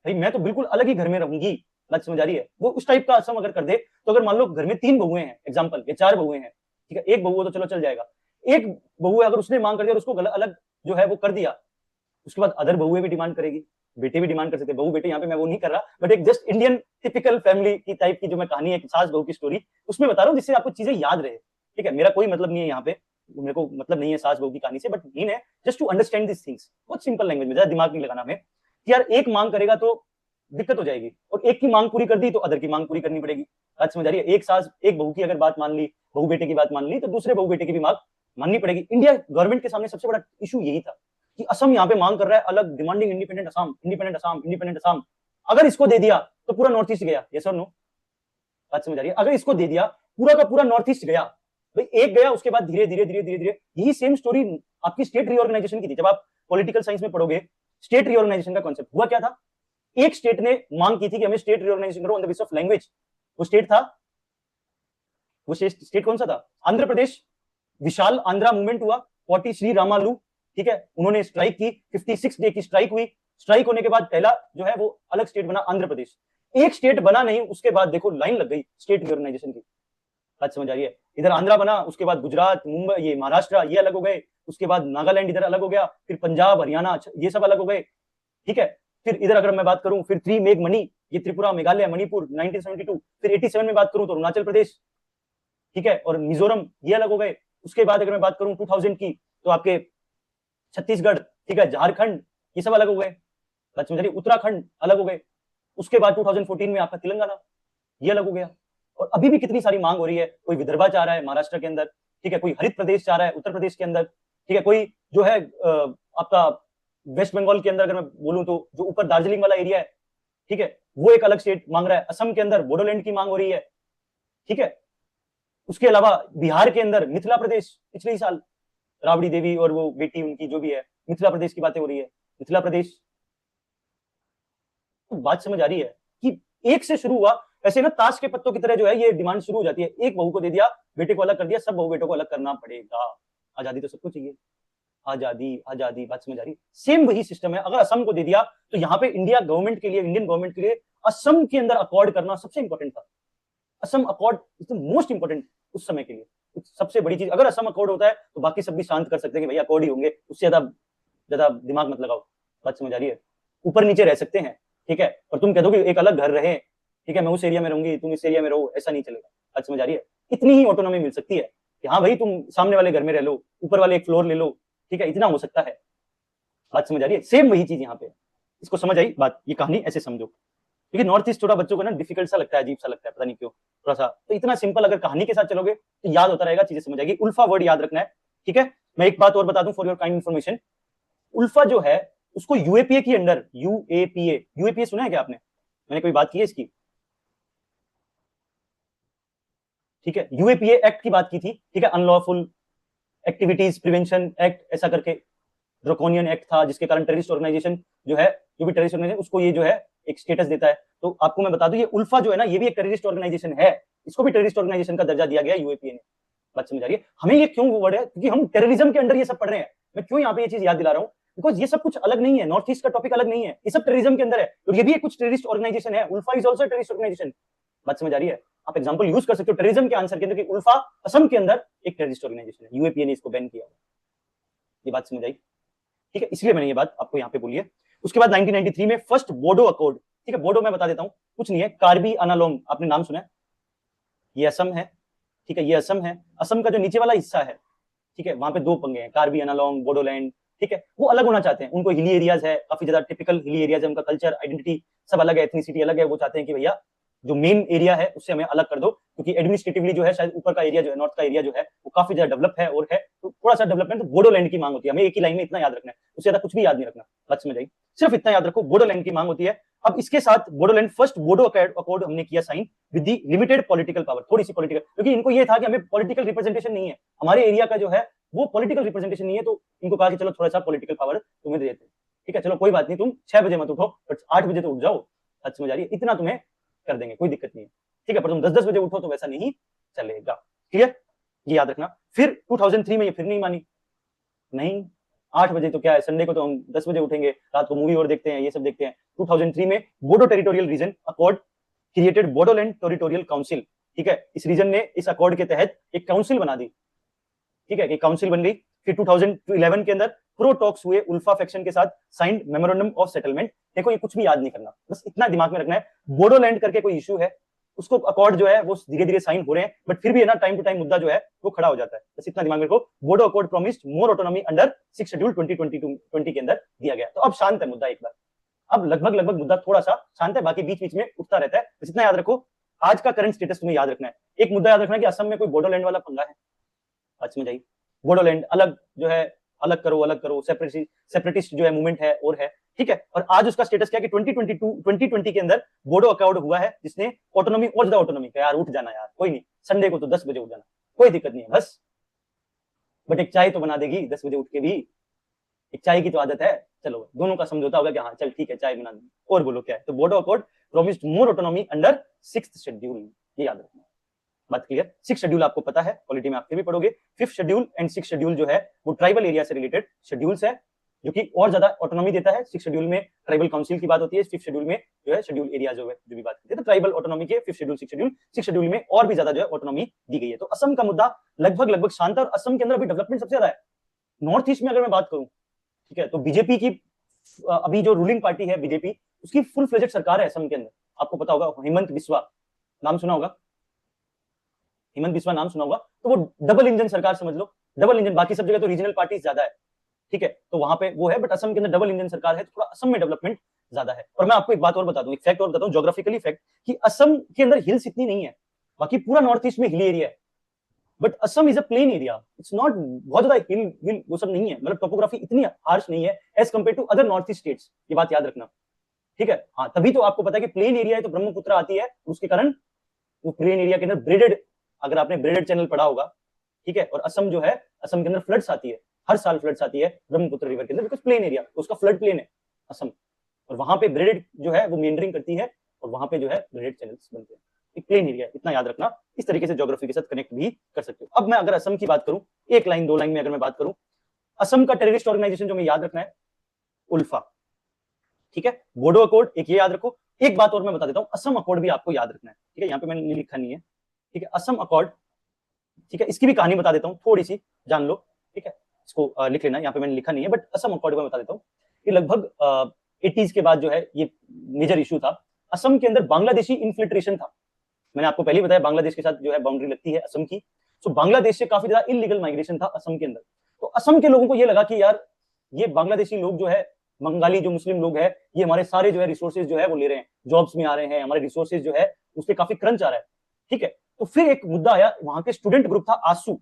भाई, मैं तो बिल्कुल अलग ही घर में रहूंगी, बात समझ आ रही है, वो उस टाइप का असम अगर कर दे, तो अगर मान लो घर में 3 बहुएं हैं एग्जाम्पल, या 4 बहुएं हैं, ठीक है, एक बहू है तो चलो चल जाएगा, एक बहू है अगर उसने मांग कर दिया और उसको अलग जो है वो कर दिया, उसके बाद अदर बहुएं भी डिमांड करेगी, बेटे भी डिमांड कर सकते हैं। बहू बेटे यहाँ पे मैं वो नहीं कर रहा, बट एक जस्ट इंडियन टिपिकल फैमिली की टाइप की जो मैं कहानी है, सास बहू की स्टोरी, उसमें बता रहा हूँ जिससे आपको चीजें याद रहे। ठीक है, मेरा कोई मतलब नहीं है यहाँ पे, मेरे को मतलब नहीं है सास बहू की कहानी से, बट मीन है just to understand this things, बहुत सिंपल लैंग्वेज में, ज्यादा दिमाग नहीं लगाना हमें कि यार एक मांग करेगा तो दिक्कत हो जाएगी, और एक की मांग पूरी कर दी तो अदर की मांग पूरी करनी पड़ेगी। बात समझ आ रही है? एक सास एक बहू की अगर बात मान ली, बहू बेटे की बात मान ली, तो दूसरे बहू बेटे की भी मांग माननी पड़ेगी। इंडिया गवर्नमेंट के सामने सबसे बड़ा इशू यही था कि असम यहाँ पे मांग कर रहा है अलग, demanding independent Assam, independent Assam, independent Assam. अगर इसको दे दिया तो पूरा नॉर्थ ईस्ट गया, यस और नो? बात समझ आ रही है? अगर इसको दे दिया पूरा का पूरा नॉर्थ ईस्ट गया भाई, एक गया उसके बाद धीरे धीरे धीरे धीरे धीरे यही सेम स्टोरी आपकी स्टेट रीऑर्गेनाइजेशन की थी। जब आप पॉलिटिकल साइंस में पढ़ोगे, स्टेट रीऑर्गेनाइजेशन का कॉन्सेप्ट हुआ क्या था, एक स्टेट ने मांग की थी कि हमें स्टेट रीऑर्गेनाइजेशन करो on the basis of language. वो स्टेट था, वो स्टेट कौन सा था? आंध्र प्रदेश। विशाल आंध्रा मूवमेंट हुआ, 40 श्री रामालू, ठीक है, उन्होंने स्ट्राइक की, 56 डे की स्ट्राइक हुई। स्ट्राइक होने के बाद पहला जो है वो अलग स्टेट बना आंध्र प्रदेश। एक स्टेट बना नहीं, उसके बाद देखो लाइन लग गई स्टेट रीऑर्गेनाइजेशन की। बात समझ आ रही है? इधर आंध्रा बना, उसके बाद गुजरात, मुंबई, ये महाराष्ट्र, ये अलग हो गए, उसके बाद नागालैंड इधर अलग हो गया, फिर पंजाब, हरियाणा, ये सब अलग हो गए। ठीक है, फिर इधर अगर मैं बात करूं, फिर त्रि मेघ मणि, ये त्रिपुरा, मेघालय, मणिपुर 1972। फिर 87 में बात करूं तो अरुणाचल प्रदेश, ठीक है, और मिजोरम, ये अलग हो गए। उसके बाद अगर मैं बात करूं 2000 की, तो आपके छत्तीसगढ़, ठीक है, झारखंड, ये सब अलग हो गए, बात समझ रही, उत्तराखंड अलग हो गए। उसके बाद 2014 में आपका तेलंगाना, ये अलग हो गया। और अभी भी कितनी सारी मांग हो रही है, कोई विदर्भा चाह रहा है महाराष्ट्र के अंदर, ठीक है, कोई हरित प्रदेश चाह रहा है उत्तर प्रदेश के अंदर, ठीक है, कोई जो है आपका वेस्ट बंगाल के अंदर अगर मैं बोलूं तो जो ऊपर दार्जिलिंग वाला एरिया है, ठीक है, वो एक अलग स्टेट मांग रहा है। असम के अंदर बोडोलैंड की मांग हो रही है, ठीक है। उसके अलावा बिहार के अंदर मिथिला प्रदेश, पिछले ही साल राबड़ी देवी और वो बेटी उनकी जो भी है, मिथिला प्रदेश की बातें हो रही है, मिथिला प्रदेश। तो बात समझ आ रही है कि एक से शुरू हुआ, ऐसे ना ताश के पत्तों की तरह जो है ये डिमांड शुरू हो जाती है। एक बहू को दे दिया, बेटे को अलग कर दिया, सब बहू बेटों को अलग करना पड़ेगा। आजादी तो सबको चाहिए, आजादी आजादी, बात समझ आ रही। सेम वही सिस्टम है, अगर असम को दे दिया तो यहाँ पे इंडिया गवर्नमेंट के लिए, इंडियन गवर्नमेंट के लिए असम के अंदर अकॉर्ड करना सबसे इंपॉर्टेंट था। Assam accord is the most important उस समय के लिए, सबसे बड़ी चीज। अगर असम अकॉर्ड होता है तो बाकी सब भी शांत कर सकते हैं कि भैया अकॉर्ड ही होंगे, उससे ज्यादा ज्यादा दिमाग मत लगाओ। बात समझ आ रही है, ऊपर नीचे रह सकते हैं, ठीक है, और तुम कह दो कि एक अलग घर रहे, ठीक है, मैं उस एरिया में रहूंगी, तुम इस एरिया में रहो, ऐसा नहीं चलेगा। बात समझ आ रही है, इतनी ही ऑटोनॉमी मिल सकती है कि हाँ भाई तुम सामने वाले घर में रह लो, ऊपर वाले एक फ्लोर ले लो, ठीक है, इतना हो सकता है। बात समझ आ रही है, सेम वही चीज यहाँ पे। इसको समझ आई बात, ये कहानी ऐसे समझो, क्योंकि नॉर्थ ईस्ट थोड़ा बच्चों को ना डिफिकल्ट सा लगता है, अजीब सा लगता है, पता नहीं क्यों थोड़ा सा। तो इतना सिंपल अगर कहानी के साथ चलोगे तो याद होता रहेगा, चीजें समझ आएगी। उल्फा वर्ड याद रखना है, ठीक है। मैं एक बात और बता दूं for your kind information, ULFA जो है उसको यूएपीए की अंडर, यूएपीए, यूएपीए सुना है क्या आपने? मैंने कोई बात की है इसकी, ठीक है, यूएपीए एक्ट की बात की थी, ठीक है, अनलॉफुल एक्टिविटीज प्रिवेंशन एक्ट ऐसा करके, ड्रकोनियन एक्ट था जिसके कारण टेररिस्ट ऑर्गेनाइजेशन जो है, जो भी टेररिस्ट ऑर्गेनाइजेशन उसको ये जो है एक स्टेटस देता है। तो आपको मैं बता दूं ये उल्फा जो है ना, ये भी एक टेररिस्ट ऑर्गेनाइजेशन है, इसको भी टेररिस्ट ऑर्गेनाइजेशन का दर्जा दिया गया यूएपीए ने। बात समझ आ रही है? हमें ये क्यों वर्ड है, क्योंकि हम टेररिज्म के अंडर ये सब पढ़ रहे हैं। मैं क्यों यहाँ पे ये चीज याद दिला रहा हूँ, बिकॉज ये सब कुछ अलग नहीं है, नॉर्थ ईस्ट का टॉपिक अलग नहीं है, ये सब टेररिज्म के अंदर है, और ये भी एक कुछ टेररिस्ट ऑर्गेनाइजेशन है। ULFA is also terrorist organisation. बात समझ आ रही है? आप एग्जांपल यूज कर सकते हो टेररिज्म के आंसर के अंदर कि उल्फा असम के अंदर एक टेररिस्ट ऑर्गेनाइजेशन है, यूएपीए ने इसको बैन किया। ये बात समझ आई, ठीक है, इसलिए मैंने ये बात आपको यहाँ पे बोली है। उसके बाद 1993 में फर्स्ट बोडो अकॉर्ड, ठीक है, बोडो मैं बता देता हूँ, कुछ नहीं है, कार्बी अनालोंग, आपने नाम सुना है? ये असम है, ठीक है, ये असम है। असम का जो नीचे वाला हिस्सा है, ठीक है, वहां पे दो पंगे हैं, कार्बी अनालोंग, बोडोलैंड, ठीक है, वो अलग होना चाहते हैं। उनको हिली एरियाज है, काफी ज्यादा टिपिकल हिली एरियाज है, उनका कल्चर आइडेंटिटी सब अलग है, एथनिसिटी अलग है। वो चाहते हैं कि भैया जो मेन एरिया है उससे हमें अलग कर दो, क्योंकि एडमिनिस्ट्रेटिवली जो है शायद ऊपर का एरिया जो है, नॉर्थ का एरिया जो है वो काफी ज्यादा डेवलप है और है, तो थोड़ा सा डेवलपमेंट तो बोडोलैंड की मांग होती है। हमें एक ही लाइन में इतना याद रखना है, उससे ज्यादा कुछ भी याद नहीं रखना। बात समझ आई? सिर्फ इतना याद रखो, बोडोलैंड की मांग होती है। अब इसके साथ बोडोलैंड फर्स्ट बोडो अकॉर्ड हमने किया sign with the limited political power, थोड़ी सी पॉलिटिकल, क्योंकि इनको ये था कि हमें पॉलिटिकल रिप्रेजेंटेशन नहीं है, हमारे एरिया का जो है वो पॉलिटिकल रिप्रेजेंटेशन नहीं है, तो इनको कहा कि चलो थोड़ा सा पॉलिटिकल पावर तुम्हें दे देते हैं, ठीक है, चलो कोई बात नहीं, तुम 6 बजे मत उठो बट 8 बजे तो उठ जाओ। बात समझ आ रही है? इतना तुम्हें कर देंगे, कोई दिक्कत नहीं है, ठीक है, पर तुम 10-10 बजे उठो तो वैसा नहीं चलेगा। क्लियर? ये याद रखना। फिर 2003 में ये फिर नहीं मानी, नहीं 8 बजे तो क्या है, संडे को तो हम 10 बजे उठेंगे, रात को मूवी और देखते हैं, ये सब देखते हैं। 2003 में Bodo territorial reason accord created Bodoland territorial council, ठीक है, इस रीजन ने इस अकॉर्ड के तहत एक काउंसिल बना दी, ठीक है, कि काउंसिल बन गई। फिर 2011 के अंदर प्रो टॉक्स हुए उल्फा फैक्शन के साथ, साइंड मेमोरेंडम ऑफ सेटलमेंट। देखो ये कुछ भी याद नहीं करना, बस इतना दिमाग में रखना है, बोडोलैंड करके कोई इशू है, उसको अकॉर्ड जो है वो धीरे धीरे साइन हो रहे हैं, बट फिर भी है ना टाइम टू टाइम मुद्दा जो है वो खड़ा हो जाता है। बस इतना दिमाग में रखो, बोडो अकॉर्ड प्रॉमिस्ड मोर ऑटोनॉमी अंडर 6 शेड्यूल 2020 के अंदर दिया गया। तो अब शांत है मुद्दा एक बार, अब लगभग मुद्दा थोड़ा सा शांत है, बाकी बीच बीच में उठता रहता है। बस इतना याद रखो, आज का करंट स्टेटस तुम्हें याद रखना है। एक मुद्दा याद रखना है कि असम में कोई बोडोलैंड वाला पंगा है। आज में जाइए, बोडोलैंड अलग जो है, अलग करो, सेपरेटिस्ट जो है मूवमेंट है और है, ठीक है। और आज उसका स्टेटस क्या है कि 2020 के अंदर बोडो अकॉर्ड हुआ है, जिसने ऑटोनॉमी और ज्यादा ऑटोनॉमी का, यार उठ जाना यार, कोई नहीं, संडे को तो 10 बजे उठ जाना, कोई दिक्कत नहीं है बस, बट एक चाय तो बना देगी 10 बजे उठ के भी, एक चाय की तो आदत है। चलो दोनों का समझौता होगा कि हाँ चल ठीक है चाय बना देंगे। और बोलो क्या है, तो बोडो अकॉर्ड प्रॉमिस्ड मोर ऑटोनॉमी अंडर 6th शेड्यूल, ये याद रखना। बात क्लियर? 6 शेड्यूल आपको पता है, पॉलिटी में आपके भी पढ़ोगे। 5th schedule and 6th schedule जो है वो ट्राइबल एरिया से रिलेटेड शेड्यूल्स है, जो कि और ज्यादा ऑटोनॉमी देता है। 6 शेड्यूल में ट्राइबल काउंसिल की बात होती है, 5th शेड्यूल में जो है शेड्यूल एरिया जो है जो भी बात करते हैं, तो ट्राइबल ऑटोनॉमी के 5th शेड्यूल 6th शेड्यूल में और भी ज्यादा जो है ऑटोनॉमी दी गई है। तो असम का मुद्दा लगभग शांत है, और असम के अंदर अभी डेवलपमेंट सबसे ज्यादा है। नॉर्थ ईस्ट में अगर मैं बात करूं, ठीक है, तो बीजेपी की अभी जो रूलिंग पार्टी है बीजेपी, उसकी फुल फ्लेजेड सरकार है असम के अंदर। आपको पता होगा हेमंत बिस्वा, नाम सुना होगा, हेमंत बिस्वा नाम सुना होगा, तो वो डबल इंजन सरकार समझ लो, डबल इंजन। बाकी सब जगह तो रीजनल पार्टी ज्यादा है, ठीक है, तो वहां पे वो है, बट असम के अंदर डबल इंजन सरकार है, थोड़ा असम में डेवलपमेंट ज्यादा है। और मैं आपको एक बात और बता दूं, एक फैक्ट और बताता हूं, ज्योग्राफिकली फैक्ट, कि असम के अंदर हिल्स इतनी नहीं है, बाकी पूरा नॉर्थ ईस्ट में हिल एरिया है, but Assam is a plain area, it's not बहुत ज्यादा हिल हिल वो सब नहीं है, मतलब टोपोग्राफी इतनी हार्श नहीं है as compare to other north east states, ये बात याद रखना, ठीक है। हाँ, तभी तो आपको पता है कि प्लेन एरिया है तो ब्रह्मपुत्र आती है, उसके कारण वो प्लेन एरिया के अंदर ब्रेडेड, अगर आपने ब्रेडेड चैनल पढ़ा होगा, ठीक है, और असम जो है, असम के अंदर फ्लड्स आती है, हर साल फ्लड्स आती है ब्रह्मपुत्र रिवर के अंदर, बिकॉज प्लेन एरिया, उसका फ्लड प्लेन है असम, और वहां पे ब्रेडेड जो है वो मेंडरिंग करती है, और वहां पे जो है ब्रेडेड चैनल्स बनते हैं, एक प्लेन एरिया, इतना याद रखना। इस तरीके से ज्योग्राफी के साथ कनेक्ट भी कर सकते हो। अब मैं अगर असम की बात करूं, एक लाइन दो लाइन में अगर मैं बात करूं, असम का टेररिस्ट ऑर्गेनाइजेशन जो मैं याद रखना है, उल्फा, ठीक है, बोडो अकॉर्ड एक ये याद रखो। एक बात और मैं बता देता हूं, असम अकॉर्ड भी आपको याद रखना है, ठीक है, यहाँ पे मैंने लिखा नहीं है, ठीक है, असम अकॉर्ड, ठीक है, इसकी भी कहानी बता देता हूँ, थोड़ी सी जान लो, ठीक है, इसको लिख लेना, यहाँ पे मैंने लिखा नहीं है, बट असम अकॉर्ड में बता देता हूँ कि लगभग 80s के बाद जो है ये मेजर इशू था, असम के अंदर बांग्लादेशी इन्फिल्ट्रेशन था। मैंने आपको पहले बताया बांग्लादेश के साथ जो है बाउंड्री लगती है असम की, तो बांग्लादेश से काफी ज्यादा इलीगल माइग्रेशन था असम के अंदर। तो असम के लोगों को ये लगा कि यार ये बांग्लादेशी लोग जो है, बंगाली जो मुस्लिम लोग है, ये हमारे सारे जो है रिसोर्सेज जो है वो ले रहे हैं, जॉब्स में आ रहे हैं, हमारे रिसोर्सेज जो है उसके काफी क्रंच आ रहा है, ठीक है। तो फिर एक मुद्दा आया, वहां के स्टूडेंट ग्रुप था आसू,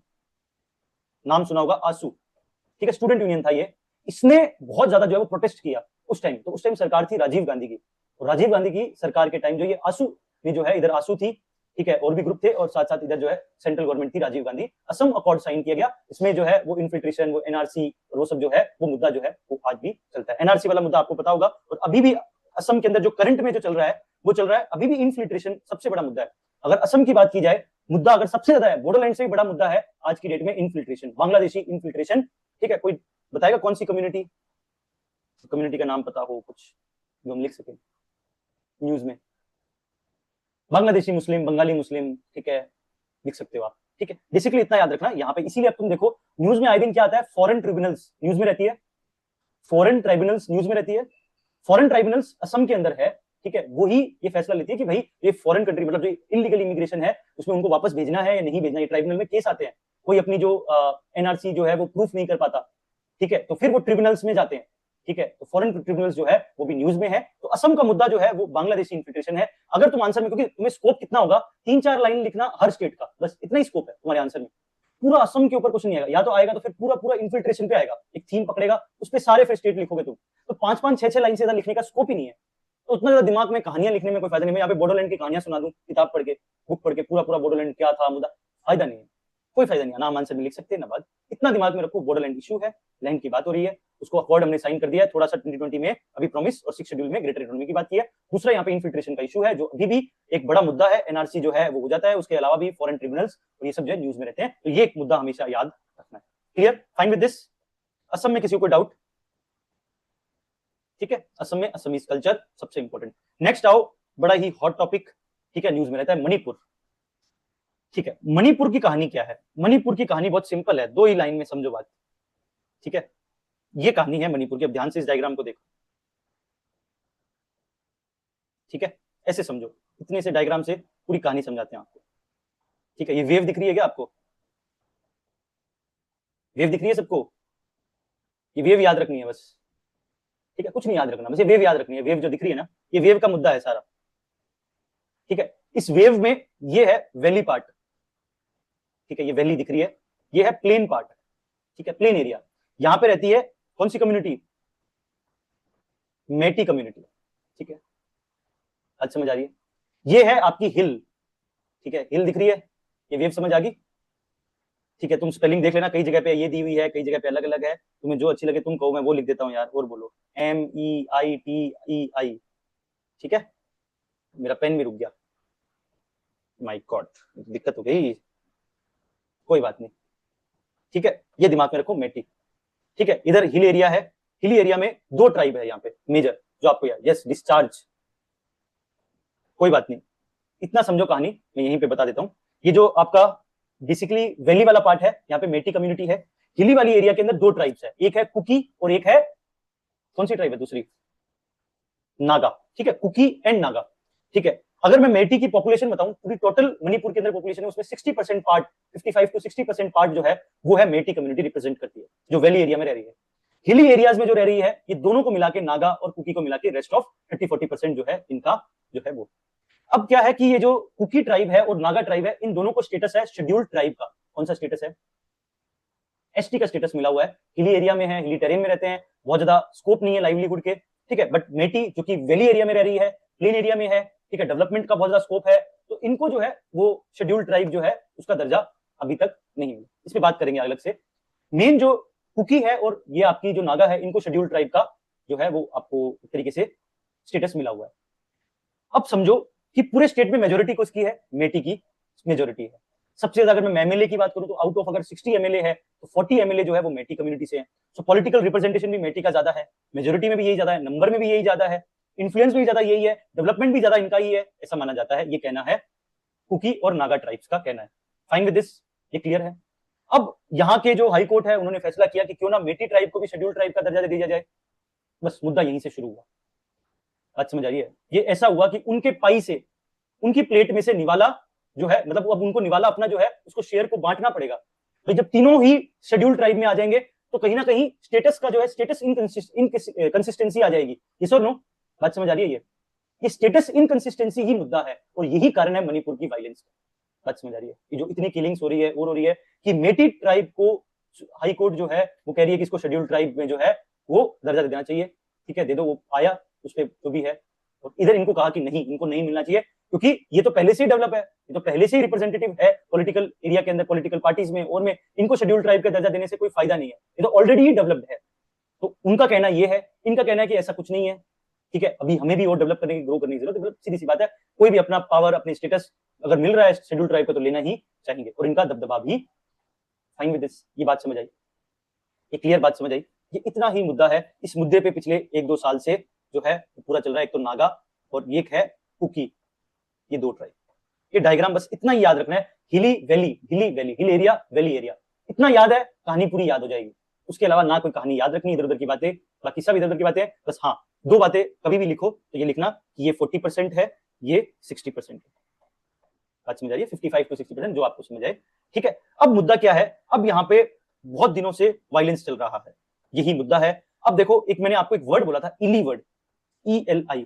नाम सुना होगा आसू, ठीक है, स्टूडेंट यूनियन था ये, इसने बहुत ज्यादा जो है वो प्रोटेस्ट किया उस टाइम। तो उस टाइम सरकार थी राजीव गांधी की, और राजीव गांधी की सरकार के टाइम जो ये आसू ने जो है, इधर आसू थी, ठीक है, और भी ग्रुप थे, और साथ साथ इधर जो है सेंट्रल गवर्नमेंट थी राजीव गांधी, असम अकॉर्ड साइन किया गया, इसमें जो है वो इन्फिल्ट्रेशन, वो एनआरसी और वो सब जो है वो मुद्दा जो है वो आज भी चलता है। एनआरसी वाला मुद्दा आपको पता होगा, और अभी भी असम के अंदर जो करंट में जो चल रहा है वो चल रहा है, अभी भी इन्फिल्ट्रेशन सबसे बड़ा मुद्दा है। अगर असम की बात की जाए, मुद्दा अगर सबसे ज्यादा है, बॉर्डरलैंड से भी बड़ा मुद्दा है आज की डेट में इन्फिल्ट्रेशन, बांग्लादेशी इन्फिल्ट्रेशन, ठीक है। कोई बताएगा कौन सी कम्युनिटी, कम्युनिटी का नाम पता हो कुछ जो हम लिख सके न्यूज में, बांग्लादेशी मुस्लिम, बंगाली मुस्लिम, ठीक है, लिख सकते हो आप, ठीक है। बेसिकली इतना याद रखना यहाँ पे, इसीलिए अब तुम देखो न्यूज में आए दिन क्या आता है, फॉरेन ट्रिब्यूनल्स न्यूज में रहती है, फॉरेन ट्राइब्यूनल्स न्यूज में रहती है, फॉरेन ट्राइब्यूनल्स असम के अंदर है, ठीक है, वही ये फैसला लेती है कि भाई ये फॉरेन कंट्री, मतलब जो इलीगल इमिग्रेशन है उसमें उनको वापस भेजना है या नहीं भेजना, ये ट्राइब्यूनल में केस आते हैं, कोई अपनी जो एनआरसी जो है वो प्रूफ नहीं कर पाता, ठीक है, तो फिर वो ट्रिब्यूनल्स में जाते हैं, ठीक है, तो फॉरेन ट्रिब्यूनल्स जो है वो भी न्यूज में है। तो असम का मुद्दा जो है वो बांग्लादेशी इन्फिल्ट्रेशन है। अगर तुम आंसर में, क्योंकि तुम्हें स्कोप कितना होगा, 3-4 लाइन लिखना हर स्टेट का, बस इतना ही स्कोप है तुम्हारे आंसर में, पूरा असम के ऊपर कुछ नहीं आएगा, या तो आएगा तो फिर पूरा पूरा इन्फिल्ट्रेशन पे आएगा, एक थीम पकड़ेगा उस पर सारे फिर स्टेट लिखोगे तुम, तो 5-5, 6-6 लाइन से ज्यादा लिखने का स्कोप ही नहीं है, तो उतना ज्यादा दिमाग में कहानियां लिखने में कोई फायदा नहीं। मैं यहाँ पे बॉर्डरलैंड की कहानियां सुना दूं किताब पढ़ के, बुक पढ़ के, पूरा पूरा बॉर्डरलैंड क्या था मुद्दा, फायदा नहीं है, कोई फायदा नहीं है, नाम आंसर में लिख सकते हैं ना बात, इतना दिमाग में रखो, बॉर्डरलैंड इशू है, लैंड की बात हो रही है, उसको अकॉर्ड हमने साइन कर दिया है, थोड़ा सा 2020 में अभी प्रॉमिस और 6 शेड्यूल में ग्रेटर इकोनॉमी की बात की है। दूसरा यहाँ पे इन्फिल्ट्रेशन का इशू है जो अभी भी एक बड़ा मुद्दा है, एनआरसी जो है वो हो जाता है, उसके अलावा भी फॉरेन ट्रिब्यूनल्स और ये सब जो है न्यूज में रहते हैं, तो ये एक मुद्दा हमेशा याद रखना है। Clear, fine with this? Assam में किसी को डाउट? ठीक है, असम में असमीज कल्चर सबसे इंपॉर्टेंट। नेक्स्ट आओ, बड़ा ही हॉट टॉपिक, ठीक है, न्यूज में रहता है, मणिपुर। ठीक है, मणिपुर की कहानी क्या है? मणिपुर की कहानी बहुत सिंपल है, 2 ही लाइन में समझो बात, ठीक है, ये कहानी है मणिपुर की। अब ध्यान से इस डायग्राम को देखो, ठीक है, ऐसे समझो, इतने से डायग्राम से पूरी कहानी समझाते हैं आपको, ठीक है। ये वेव दिख रही है क्या आपको? वेव दिख रही है सबको? ये वेव याद रखनी है बस, ठीक है, कुछ नहीं याद रखना, बस ये वेव याद रखनी है। वेव जो दिख रही है ना, ये वेव का मुद्दा है सारा, ठीक है। इस वेव में ये है वैली पार्ट, ठीक है, ये वैली दिख रही है, ये है प्लेन पार्ट, ठीक है, प्लेन एरिया। यहां पे रहती है कौन सी कम्युनिटी? मेटी कम्युनिटी, ठीक है, आज समझ आ रही है? ये है आपकी हिल, ठीक है, हिल दिख रही है, ये वेव समझ आ गई, ठीक है। तुम स्पेलिंग देख लेना, कई जगह पे ये दी हुई है, कई जगह पे अलग अलग है, तुम्हें जो अच्छी लगे तुम कहो, मैं वो लिख देता हूं यार, और बोलो MEITEI, ठीक है। मेरा पेन भी रुक गया, माय गॉड, दिक्कत हो गई, कोई बात नहीं, ठीक है, ये दिमाग में रखो, मेटी, ठीक है। इधर हिल एरिया है, हिल एरिया में 2 ट्राइब है यहाँ पे मेजर, जो आपको याद, यस, डिस्चार्ज, कोई बात नहीं, इतना समझो कहानी, मैं यहीं पे बता देता हूं। ये जो आपका बेसिकली वैली वाला पार्ट है, यहाँ पे मेटी कम्युनिटी है। हिली वाली एरिया के अंदर 2 ट्राइब्स है, एक है कुकी और एक है, कौन सी ट्राइब है दूसरी? नागा, ठीक है, कुकी एंड नागा, ठीक है। अगर मैं मेटी की पॉपुलेशन बताऊं, पूरी टोटल मणिपुर के अंदर पॉपुलेशन है उसमें 60% पार्ट, 55 to 60% पार्ट जो है वो है मेटी कम्युनिटी रिप्रेजेंट करती है, जो वैली एरिया में रह रही है। हिली एरियाज में जो रह रही है, ये दोनों को मिला के नागा और कुकी को मिला के रेस्ट ऑफ 30-40% जो है इनका जो है वो। अब क्या है कि ये जो कुकी ट्राइब है और नागा ट्राइब है, इन दोनों को स्टेटस है शेड्यूल्ड ट्राइब का। कौन सा स्टेटस है? एसटी का स्टेटस मिला हुआ है। हिली एरिया में है, हिली टेरेन में रहते हैं, बहुत ज्यादा स्कोप नहीं है लाइवलीहुड के, ठीक है। बट मेटी जो कि वैली एरिया में रह रही है, प्लेन एरिया में है, ठीक है, डेवलपमेंट का बहुत ज्यादा स्कोप है, तो इनको जो है वो शेड्यूल्ड ट्राइब जो है उसका दर्जा अभी तक नहीं मिला। इस पे बात करेंगे अलग से। मेन जो कुकी है और ये आपकी जो नागा है, इनको शेड्यूल्ड ट्राइब का जो है वो आपको एक तरीके से स्टेटस मिला हुआ है। अब समझो कि पूरे स्टेट में मेजोरिटी किसकी है? मेटी की मेजोरिटी है। सबसे ज्यादा अगर मैं एमएलए की बात करूं तो आउट ऑफ अगर 60 एमएलए है तो 40 एमएलए जो है वो मेटी कम्युनिटी से है। सो पॉलिटिकल रिप्रेजेंटेशन भी मेटी का ज्यादा है, मेजोरिटी में भी यही ज्यादा है, नंबर में भी यही ज्यादा है, इन्फ्लुएंस भी ज्यादा यही है, डेवलपमेंट भी ज्यादा इनका ही है, ऐसा माना जाता है। ये कहना है कुकी और नागा ट्राइब्स का कहना है। फाइन विद दिस, ये क्लियर है। अब यहाँ के जो हाई कोर्ट है उन्होंने फैसला किया कि क्यों ना मेटी ट्राइब को भी शेड्यूल ट्राइब का दर्जा दे दिया जाए। बस मुद्दा यहीं से शुरू हुआ। बात समझ आ रही है? ये ऐसा हुआ कि उनके पाई से, उनकी प्लेट में से निवाला जो है, मतलब अब उनको निवाला अपना जो है उसको शेयर को बांटना पड़ेगा। तो जब तीनों ही शेड्यूल ट्राइब में आ जाएंगे तो कहीं ना कहीं स्टेटस का जो है स्टेटस इनकंसिस्टेंसी आ जाएगी। यस और नो? बात समझ आ रही है? ये स्टेटस इनकंसिस्टेंसी ही मुद्दा है और यही कारण है मणिपुर की वायलेंस। बात समझ आ रही है? ये जो इतनी किलिंग्स हो रही है और हो रही है कि मेटी ट्राइब को हाई कोर्ट जो है वो कह रही है कि इसको शेड्यूल ट्राइब में जो है वो दर्जा देना चाहिए। ठीक है, दे दो, वो आया उस पर जो भी है। और इधर इनको कहा कि नहीं, इनको नहीं मिलना चाहिए क्योंकि ये तो पहले से ही डेवलप है, ये तो पहले से ही रिप्रेजेंटेटिव है पॉलिटिकल एरिया के अंदर, पॉलिटिकल पार्टीज में, और में इनको शेड्यूल ट्राइब का दर्जा देने से कोई फायदा नहीं है, ये तो ऑलरेडी ही डेवलप्ड है। तो उनका कहना ये है, इनका कहना है कि ऐसा कुछ नहीं है। ठीक है, अभी हमें भी और डेवलप करने की, ग्रो करने की जरूरत है। सीधी सी बात है, कोई भी अपना पावर, अपने स्टेटस अगर मिल रहा है शेड्यूल ट्राइब का तो लेना ही चाहिए, और इनका दबदबा भी। फाइन विद दिस, ये बात समझ आई? ये क्लियर बात समझ आई? ये इतना ही मुद्दा है। इस मुद्दे पे पिछले 1-2 साल से जो है पूरा चल रहा है। एक तो नागा और एक है कुकी, ये दो ट्राइब। ये डायग्राम बस इतना ही याद रखना है, हिली वैली, हिली valley, hill area, valley area, इतना याद है, कहानी पूरी याद हो जाएगी। उसके अलावा ना कोई कहानी याद रखनी, इधर उधर की बातें, बाकी सब इधर उधर की बातें। बस हाँ, दो बातें कभी भी लिखो तो ये लिखना कि ये 40% है, ये 60% है। बात समझ आ रही है? 55 to 60% जो आपको समझ आए। ठीक है, अब मुद्दा क्या है? अब यहाँ पे बहुत दिनों से वायलेंस चल रहा है, यही मुद्दा है। अब देखो, एक मैंने आपको एक वर्ड बोला था, इली वर्ड, ELI।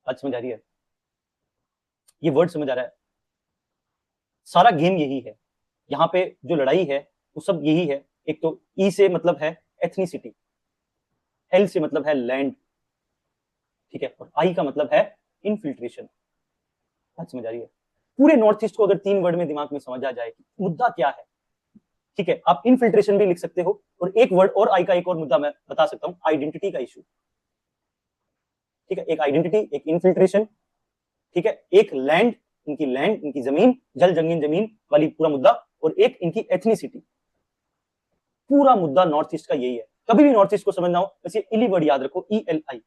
बात समझ आ रही है? ये वर्ड समझ आ रहा है? सारा गेम यही है, यहाँ पे जो लड़ाई है वो सब यही है। एक तो ई से मतलब है एथनिसिटी, एल से मतलब है लैंड, ठीक है, और आई का मतलब है इनफिल्ट्रेशन। बात समझ आ रही है? पूरे नॉर्थ ईस्ट को अगर 3 वर्ड में दिमाग में समझ आ जाए कि मुद्दा क्या है, ठीक है, आप इनफिल्ट्रेशन भी लिख सकते हो, और एक वर्ड और आई का एक और मुद्दा मैं बता सकता हूं, आइडेंटिटी का इशू। ठीक है, एक आइडेंटिटी, एक इनफिल्ट्रेशन, ठीक है, एक लैंड, इनकी लैंड, इनकी जमीन, जल जंगीन जमीन वाली पूरा मुद्दा, और एक इनकी एथनिसिटी। पूरा मुद्दा नॉर्थ ईस्ट का यही है। कभी भी नॉर्थ ईस्ट को समझना हो बस ये इली वर्ड याद रखो, ELI,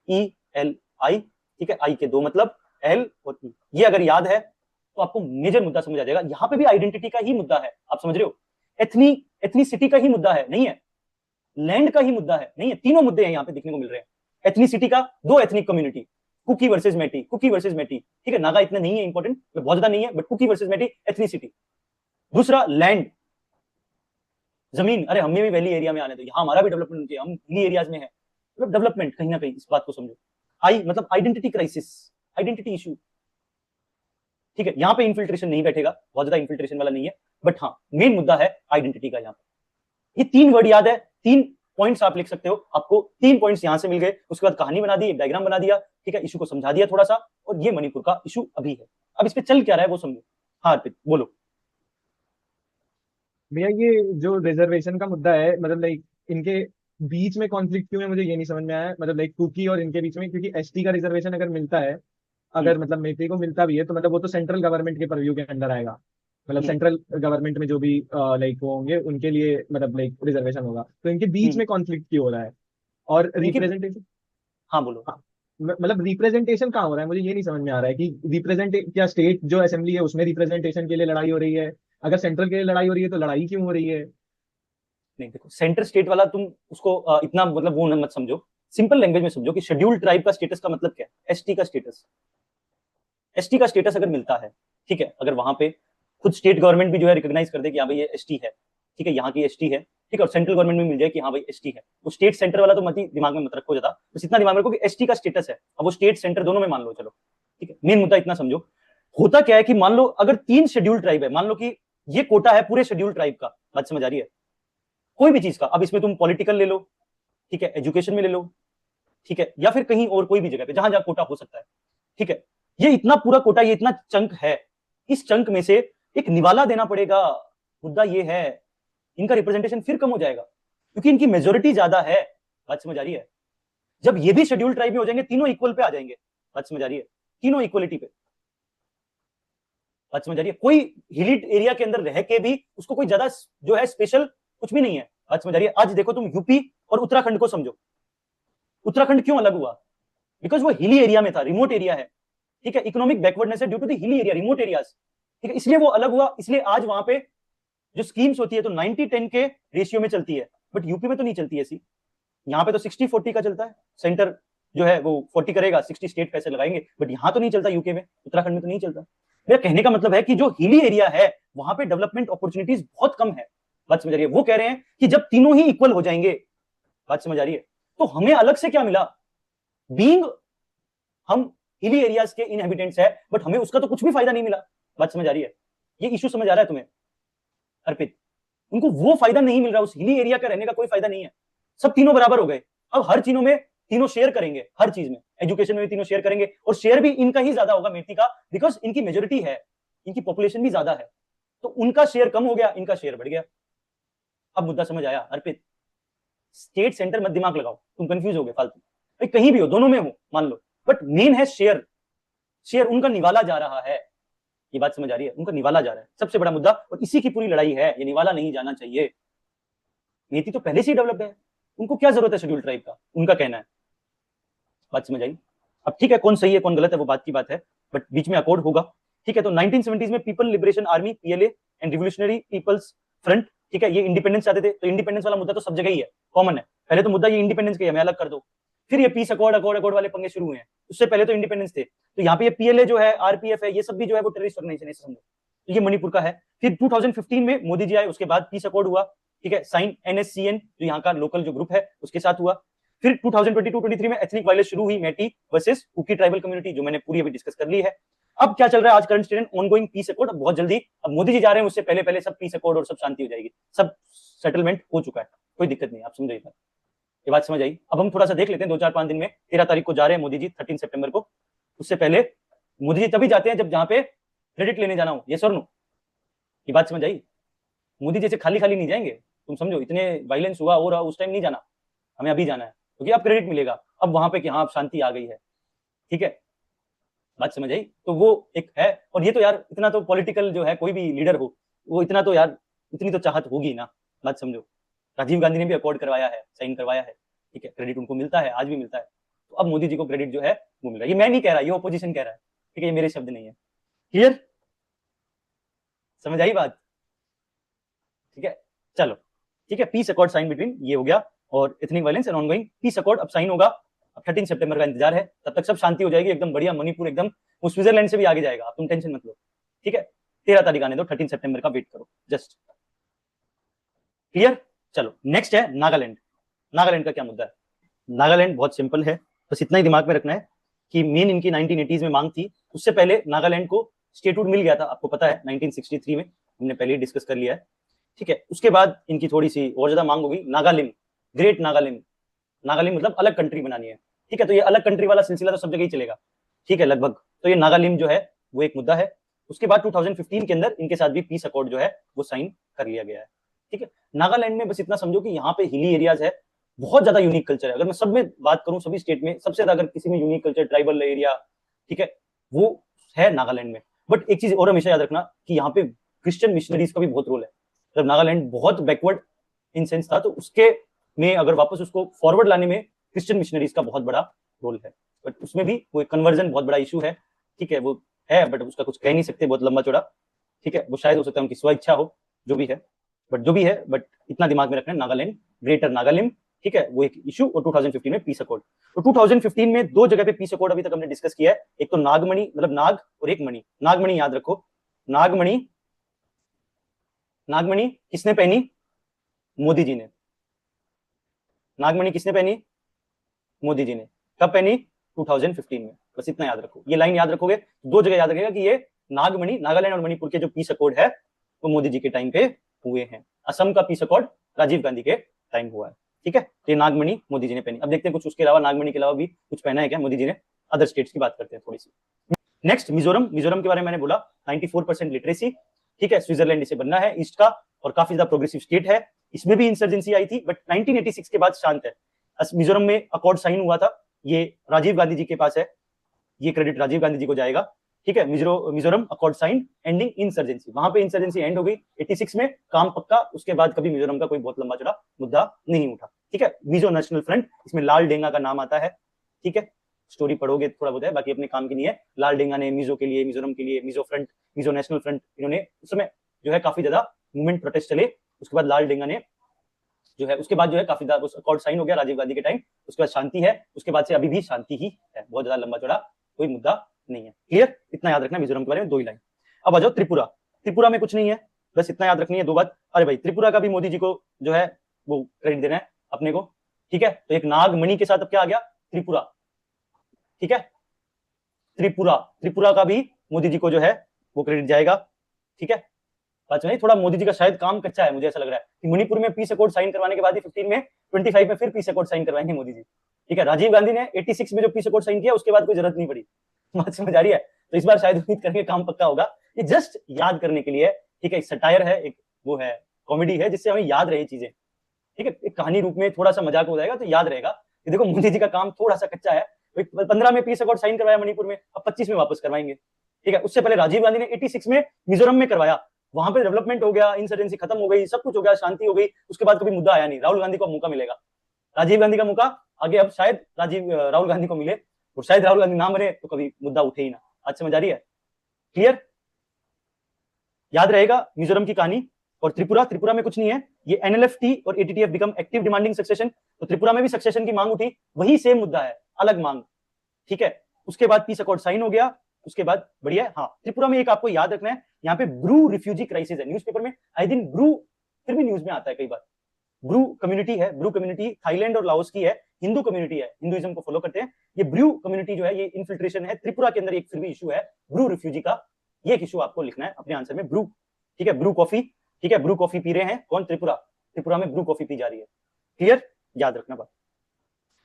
ELI। ठीक है, आई के दो मतलब, एल और ई, ये अगर याद है तो आपको मेजर मुद्दा समझ आ जाएगा। यहां पे भी आइडेंटिटी का ही मुद्दा है, आप समझ रहे हो? एथनिसिटी का ही मुद्दा है, नहीं है लैंड का ही मुद्दा है, नहीं है। तीनों मुद्दे हैं यहाँ पे देखने को मिल रहे हैं। एथनिसिटी का, दो ethnic community, Kuki versus Meitei, Kuki versus Meitei, ठीक है, नागा इतना नहीं है इंपॉर्टेंट, बहुत ज्यादा नहीं है, बट कुकी वर्सेस मेटी, एथनिसिटी। दूसरा लैंड, जमीन, अरे हमें भी वैली एरिया में आने दो, यहाँ हमारा भी डेवलपमेंट चाहिए, हम हिली एरियाज में है, मतलब डेवलपमेंट कहीं ना कहीं, इस बात को समझो। आई मतलब आइडेंटिटी क्राइसिस, आइडेंटिटी इशू। ठीक है, यहाँ पे इन्फिल्ट्रेशन नहीं बैठेगा, बहुत ज्यादा इन्फिल्ट्रेशन वाला नहीं है, बट हाँ मेन मुद्दा है आइडेंटिटी का। यहाँ पे ये 3 वर्ड याद है, 3 पॉइंट्स आप लिख सकते हो। आपको 3 पॉइंट्स यहां से मिल गए, उसके बाद कहानी बना दी, एक डायग्राम बना दिया, ठीक है, इशू को समझा दिया थोड़ा सा, और ये मणिपुर का इशू अभी है। अब इस पे चल क्या रहा है वो समझो। हाँ अर्पित बोलो। भैया ये जो रिजर्वेशन का मुद्दा है, मतलब लाइक इनके बीच में कॉन्फ्लिक्ट क्यों है, मुझे ये नहीं समझ में आया। मतलब लाइक कुकी और इनके बीच में, क्योंकि एसटी का रिजर्वेशन अगर मिलता है, हम्म अगर मतलब मेथी को मिलता भी है, तो मतलब वो तो सेंट्रल गवर्नमेंट के परव्यू के अंडर आएगा। मतलब हम्म सेंट्रल गवर्नमेंट में जो भी लाइक वो होंगे उनके लिए मतलब लाइक रिजर्वेशन होगा, तो इनके बीच हम्म में कॉन्फ्लिक्ट क्यों हो रहा है? और इनकी, रिप्रेजेंटेशन, हाँ बोलो। मतलब रिप्रेजेंटेशन कहाँ हो रहा है, मुझे ये नहीं समझ में आ रहा है कि रिप्रेजेंट क्या स्टेट जो असेंबली है उसमें रिप्रेजेंटेशन के लिए लड़ाई हो रही है? अगर सेंट्रल के लिए लड़ाई हो रही है तो लड़ाई क्यों हो रही है? नहीं देखो, सेंटर स्टेट वाला तुम उसको इतना मतलब वो मत समझो। सिंपल लैंग्वेज में समझो कि शेड्यूल्ड ट्राइब का स्टेटस का मतलब क्या है, एसटी का स्टेटस। एसटी का स्टेटस अगर मिलता है, ठीक है, अगर वहां पे खुद स्टेट गवर्नमेंट भी जो है रिकॉग्नाइज कर दे कि हाँ भाई ये एसटी है, ठीक है, यहाँ की एसटी है, ठीक है, और सेंट्रल गवर्नमेंट में मिल जाए कि हाँ भाई एसटी है, वो स्टेट सेंटर वाला तो मत ही दिमाग में मत रखो ज्यादा, बस इतना दिमाग में रखो कि एसटी का स्टेटस है। अब वो स्टेट सेंटर दोनों में मान लो, चलो ठीक है, मेन मुद्दा इतना समझो। होता क्या है कि मान लो अगर 3 शेड्यूल ट्राइब है, मान लो कि ये कोटा है पूरे शेड्यूल ट्राइब का, बात समझ आ रही है, कोई भी चीज का, अब इसमें तुम पॉलिटिकल ले लो, ठीक है, एजुकेशन में ले लो, ठीक है, या फिर कहीं और कोई भी जगह पे जहां जहां कोटा हो सकता है, ठीक है, ये इतना पूरा कोटा, ये इतना चंक है, इस चंक में से एक निवाला देना पड़ेगा। मुद्दा ये है इनका रिप्रेजेंटेशन फिर कम हो जाएगा क्योंकि इनकी मेजोरिटी ज्यादा है, बात समझ आ रही है। जब ये भी शेड्यूल ट्राइब में हो जाएंगे, तीनों इक्वल पे आ जाएंगे, बात समझ आ रही है, तीनों इक्वलिटी पे, बात समझ आ रही है। कोई हिली एरिया के अंदर रह के भी उसको कोई ज्यादा जो है स्पेशल कुछ भी नहीं है, बात समझ आ रही है। आज देखो तुम यूपी और उत्तराखंड को समझो, उत्तराखंड क्यों अलग हुआ, बिकॉज वो हिली एरिया में था, रिमोट एरिया है, ठीक है, इकोनॉमिक बैकवर्डनेस है due to the hilly area, remote areas, ठीक है, इसलिए वो अलग हुआ। इसलिए आज वहां पे जो स्कीम्स होती है तो 90-10 के रेशियो में चलती है, बट यूपी में तो नहीं चलती ऐसी, यहाँ पे तो 60-40 का चलता है, सेंटर जो है वो 40 करेगा, 60 स्टेट पैसे लगाएंगे, बट यहाँ तो नहीं चलता, यूके में, उत्तराखंड में तो नहीं चलता। मेरा कहने का मतलब है कि जो हिली एरिया है वहां पे डेवलपमेंट अपॉर्चुनिटीज बहुत कम है, बात समझ आ रही है। वो कह रहे हैं कि जब तीनों ही इक्वल हो जाएंगे, बात समझ आ रही है, तो हमें अलग से क्या मिला, बीइंग हम हिली एरियाज के इनहेबिटेंट्स है, बट हमें उसका तो कुछ भी फायदा नहीं मिला, बात समझ आ रही है। ये इशू समझ आ रहा है तुम्हें अर्पित, उनको वो फायदा नहीं मिल रहा, उस हिली एरिया का रहने का कोई फायदा नहीं है। सब तीनों बराबर हो गए, अब हर चीजों में तीनों शेयर करेंगे, हर चीज में, एजुकेशन में भी तीनों शेयर करेंगे, और शेयर भी इनका ही ज्यादा होगा मेथी का, बिकॉज इनकी मेजोरिटी है, इनकी पॉपुलेशन भी ज्यादा है, तो उनका शेयर कम हो गया, इनका शेयर बढ़ गया। अब मुद्दा समझ आया अर्पित। स्टेट सेंटर मत दिमाग लगाओ, तुम कंफ्यूज हो गए फालतू, भाई कहीं भी हो, दोनों में हो मान लो, बट मेन है शेयर, शेयर उनका निवाला जा रहा है, ये बात समझ आ रही है, उनका निवाला जा रहा है, सबसे बड़ा मुद्दा, और इसी की पूरी लड़ाई है, ये निवाला नहीं जाना चाहिए। नीति तो पहले से ही डेवलप्ड है, उनको क्या जरूरत है शेड्यूल ट्राइब का, उनका कहना है, बात समझ आई। अब ठीक है, कौन सही है कौन गलत है वो बात की बात है, बट बीच में अकॉर्ड होगा, ठीक है। तो 1970s में people liberation army, PLA, and revolutionary people's front, ठीक है, ये इंडिपेंडेंस चाहते थे, तो इंडिपेंडेंस वाला मुद्दा तो सब जगह ही है, कॉमन है। पहले तो मुद्दा ये इंडिपेंडेंस का, हमें अलग कर दो, फिर ये पीस अकॉर्ड अकॉर्ड अकॉर्ड वाले पंगे शुरू हुए हैं, उससे पहले तो इंडिपेंडेंस थे। तो यहाँ पे ये पीएलए जो है, आरपीएफ है, ये सब भी जो है वो टेररिस्ट ऑर्गेनाइजेशन है, समझो। तो ये मणिपुर का है। फिर 2015 में मोदी जी आए, उसके बाद पीस अकॉर्ड हुआ, ठीक है, साइन एनएससीएन जो यहाँ का लोकल जो ग्रुप है उसके साथ हुआ। फिर 2022-23 में एथनिक वायलेंस शुरू हुई, मेटी वर्सेस कुकी ट्राइबल कम्युनिटी, जो मैंने पूरी अभी डिस्कस कर ली है। अब क्या चल रहा है आज current state, ongoing peace accord, अब बहुत जल्दी, अब मोदी जी जा रहे हैं, उससे पहले पहले सब पीस अकॉर्ड और सब शांति हो जाएगी, सब सेटलमेंट हो चुका है, कोई दिक्कत नहीं, आप समझिए ये बात समझ आई। अब हम थोड़ा सा देख लेते हैं, 2-4-5 दिन में 13 तारीख को जा रहे हैं मोदी जी, 13 सितंबर को, उससे पहले मोदी जी तभी जाते हैं जब जहां पे क्रेडिट लेने जाना हो, ये सर नो, ये बात समझ आई। मोदी जैसे खाली खाली नहीं जाएंगे, तुम समझो, इतने वायलेंस हुआ हो रहा, उस टाइम नहीं जाना, हमें अभी जाना है, क्योंकि अब क्रेडिट मिलेगा, अब वहां पे कि हाँ अब शांति आ गई है, ठीक है, बात समझ आई। तो वो एक है, और ये तो यार इतना तो पॉलिटिकल जो है, कोई भी लीडर हो वो इतना तो यार, इतनी तो चाहत होगी ना, बात समझो। राजीव गांधी ने भी अकॉर्ड करवाया है, साइन करवाया है, ठीक है, क्रेडिट उनको मिलता है, आज भी मिलता है, तो अब मोदी जी को क्रेडिट जो है वो मिल रहा है। ये मैं नहीं कह रहा, ये ऑपोजिशन कह रहा है, ठीक है, ये मेरे शब्द नहीं है। क्लियर, समझ आई बात, ठीक है, चलो, ठीक है, पीस अकॉर्ड साइन बिटवीन, ये हो गया, और ethnic violence and ongoing peace accord अब साइन होगा। अब 13 सितंबर का इंतजार है, तब तक सब शांति हो जाएगी एकदम बढ़िया, मणिपुर एकदम वो स्विट्जरलैंड से भी आगे जाएगा, अब तुम टेंशन मत लो, ठीक है। 13 तारीख आने दो, 13 सितंबर का वेट करो जस्ट। क्लियर, चलो नेक्स्ट है नागालैंड। नागालैंड का क्या मुद्दा है, नागालैंड बहुत सिंपल है, बस इतना ही दिमाग में रखना है कि मेन इनकी 1980s में मांग थी, उससे पहले नागालैंड को स्टेटहुड मिल गया था, आपको पता है 1963 में, हमने पहले ही डिस्कस कर लिया है, ठीक है। उसके बाद इनकी थोड़ी सी और ज्यादा मांग होगी, नागालिम, ग्रेट नागालिम, नागालिम मतलब अलग कंट्री बनानी है, ठीक है, तो ये अलग कंट्री वाला सिलसिला तो सब जगह ही चलेगा, ठीक है, लगभग। तो ये नागालिम जो है वो एक मुद्दा है। उसके बाद 2015 के अंदर इनके साथ भी पीस अकॉर्ड जो है वो साइन कर लिया गया है, ठीक है। नागालैंड में बस इतना समझो कि यहाँ पे हिली एरियाज है, बहुत ज्यादा यूनिक कल्चर है, अगर मैं सब में बात करूं, सभी स्टेट में सबसे ज्यादा अगर किसी में यूनिक कल्चर, ट्राइबल एरिया, ठीक है, वो है नागालैंड में। बट एक चीज और हमेशा याद रखना कि यहाँ पे क्रिश्चियन मिशनरीज का भी बहुत रोल है, जब नागालैंड बहुत बैकवर्ड इन सेंस था, तो उसके में अगर वापस उसको फॉरवर्ड लाने में क्रिश्चियन मिशनरीज का बहुत बड़ा रोल है, बट उसमें भी वो कन्वर्जन बहुत बड़ा इशू है, ठीक है, वो है, बट उसका कुछ कह नहीं सकते, बहुत लंबा चौड़ा, ठीक है, वो शायद हो सकता है उनकी स्व इच्छा हो, जो भी है, बट जो भी है, बट इतना दिमाग में रखना है, नागालैंड, ग्रेटर नागालैंड, ठीक है, वो एक इशू, और 2015 में पीस अकॉर्ड। तो 2015 में दो जगह पे पीस अकॉर्ड अभी तक हमने डिस्कस किया है, एक तो नागमणि मतलब नाग, और एक मणि। नागमणि याद रखो, नागमणि, नागमणि किसने पहनी? मोदी जी ने। नागमणि किसने पहनी? मोदी जी ने। कब पहनी? 2015 में। बस इतना याद रखो, ये लाइन याद रखोगे, दो जगह याद रखेगा कि ये नागमणि, नागालैंड और मणिपुर के जो पीस अकॉर्ड है वो मोदी जी के टाइम पे हुए हैं। असम का पीस अकॉर्ड राजीव गांधी के टाइम हुआ है। ठीक है, तो ये नागमणि मोदी जी ने पहनी। अब देखते हैं कुछ उसके अलावा, नागमणि के अलावा भी कुछ पहना है क्या मोदी जी ने। अदर स्टेट्स की बात करते हैं थोड़ी सी। नेक्स्ट मिजोरम। मिजोरम के बारे में मैंने बोला 94% लिटरेसी। ठीक है, स्विट्जरलैंड इसे बनना है ईस्ट का, और काफी ज्यादा प्रोग्रेसिव स्टेट है। इसमें भी इंसर्जेंसी आई थी, बट 1986 के बाद शांत है। मिजोरम में अकॉर्ड साइन हुआ था, ये राजीव गांधी जी के पास है, ये क्रेडिट राजीव गांधी जी को जाएगा। ठीक है, Mizoram accord sign ending insurgency, वहां पे इंसर्जेंसी एंड हो गई 86 में, काम पक्का। उसके बाद कभी मिजोरम का कोई बहुत लंबा चौड़ा मुद्दा नहीं उठा। ठीक है, मिजो नेशनल फ्रंट, इसमें लाल डेंगा का नाम आता है। ठीक है, स्टोरी पढ़ोगे थोड़ा बहुत है, बाकी अपने काम की नहीं है। लाल डेंगा ने मिजो के लिए, मिजोरम के लिए Mizo front, Mizo national front, इन्होंने उस समय जो है काफी ज्यादा मूवमेंट प्रोटेस्ट चले। उसके बाद लाल डेंगा ने जो है, उसके बाद जो है काफी ज्यादा अकॉर्ड साइन हो गया राजीव गांधी के टाइम। उसके बाद शांति है, उसके बाद से अभी भी शांति ही है, बहुत ज्यादा लंबा चौड़ा कोई मुद्दा नहीं है। क्लियर, इतना याद रखना मिजोरम के बारे में, दो ही लाइन। अब आ जाओ त्रिपुरा। त्रिपुरा में कुछ नहीं है, बस इतना याद रखनी है दो बात। अरे भाई, त्रिपुरा का भी मोदी जी को जो है वो क्रेडिट देना है अपने को। ठीक है, तो एक नागमणि के साथ अब क्या आ गया? त्रिपुरा। ठीक है, त्रिपुरा, त्रिपुरा का भी मोदी जी को जो है वो क्रेडिट जाएगा। ठीक है, बात नहीं, थोड़ा मोदी जी का शायद काम कच्चा है, मुझे ऐसा लग रहा है कि मणिपुर में पीस अकॉर्ड साइन करवाने के बाद ही 15 में 25 में फिर पीस अकॉर्ड साइन करवाएंगे मोदी जी। ठीक है, राजीव गांधी ने 86 में जो पीस अकॉर्ड साइन किया उसके बाद कोई जरूरत नहीं पड़ी। बात समझ आ रही है? तो इस बार शायद उम्मीद करेंगे काम पक्का होगा। ये जस्ट याद करने के लिए, ठीक है, एक सटायर है, एक वो है कॉमेडी है, जिससे हमें याद रहे चीजें। ठीक है, एक कहानी रूप में थोड़ा सा मजाक हो जाएगा तो याद रहेगा कि देखो मोदी जी का काम थोड़ा सा कच्चा है। 15 में पीस अकॉर्ड साइन करवाया मणिपुर में, अब 25 में वापस करवाएंगे। ठीक है, उससे पहले राजीव गांधी ने 86 में मिजोरम में करवाया, वहां पे डेवलपमेंट हो गया, इंसर्जेंसी खत्म हो गई, सब कुछ हो गया, शांति हो गई। उसके बाद कभी मुद्दा आया नहीं। राहुल गांधी को मौका मिलेगा, राजीव गांधी का मौका आगे, अब शायद राहुल गांधी को मिले, और शायद राहुल गांधी ना मरे तो कभी मुद्दा उठे ही ना। आज समझ आ रही है? क्लियर, याद रहेगा मिजोरम की कहानी। और त्रिपुरा, त्रिपुरा में कुछ नहीं है, ये एनएलएफटी और ATTF become active demanding succession. तो त्रिपुरा में भी सक्सेशन की मांग उठी, वही सेम मुद्दा है, अलग मांग। ठीक है, उसके बाद पीस अकॉर्ड साइन हो गया, उसके बाद बढ़िया है। हाँ, त्रिपुरा में एक आपको याद रखना है, यहाँ पे ब्रू रिफ्यूजी क्राइसिस है। न्यूज़पेपर में आई दिन ब्रू फिर भी न्यूज में आता है कई बार। ब्रू कम्युनिटी है, ब्रू कम्युनिटी थाईलैंड और लाओस की है, हिंदू कम्युनिटी है, हिंदुइज्म को फॉलो करते हैं। ये ब्रू कम्युनिटी जो है, ये इन्फिल्ट्रेशन है त्रिपुरा के अंदर, एक फिर भी इशू है ब्रू रिफ्यूजी का। ये एक इशू आपको लिखना है अपने आंसर में, ब्रू। ठीक है, ब्रू कॉफी, ठीक है, ब्रू कॉफी पी रहे हैं कौन? त्रिपुरा। त्रिपुरा में ब्रू कॉफी पी जा रही है। क्लियर, याद रखना बात।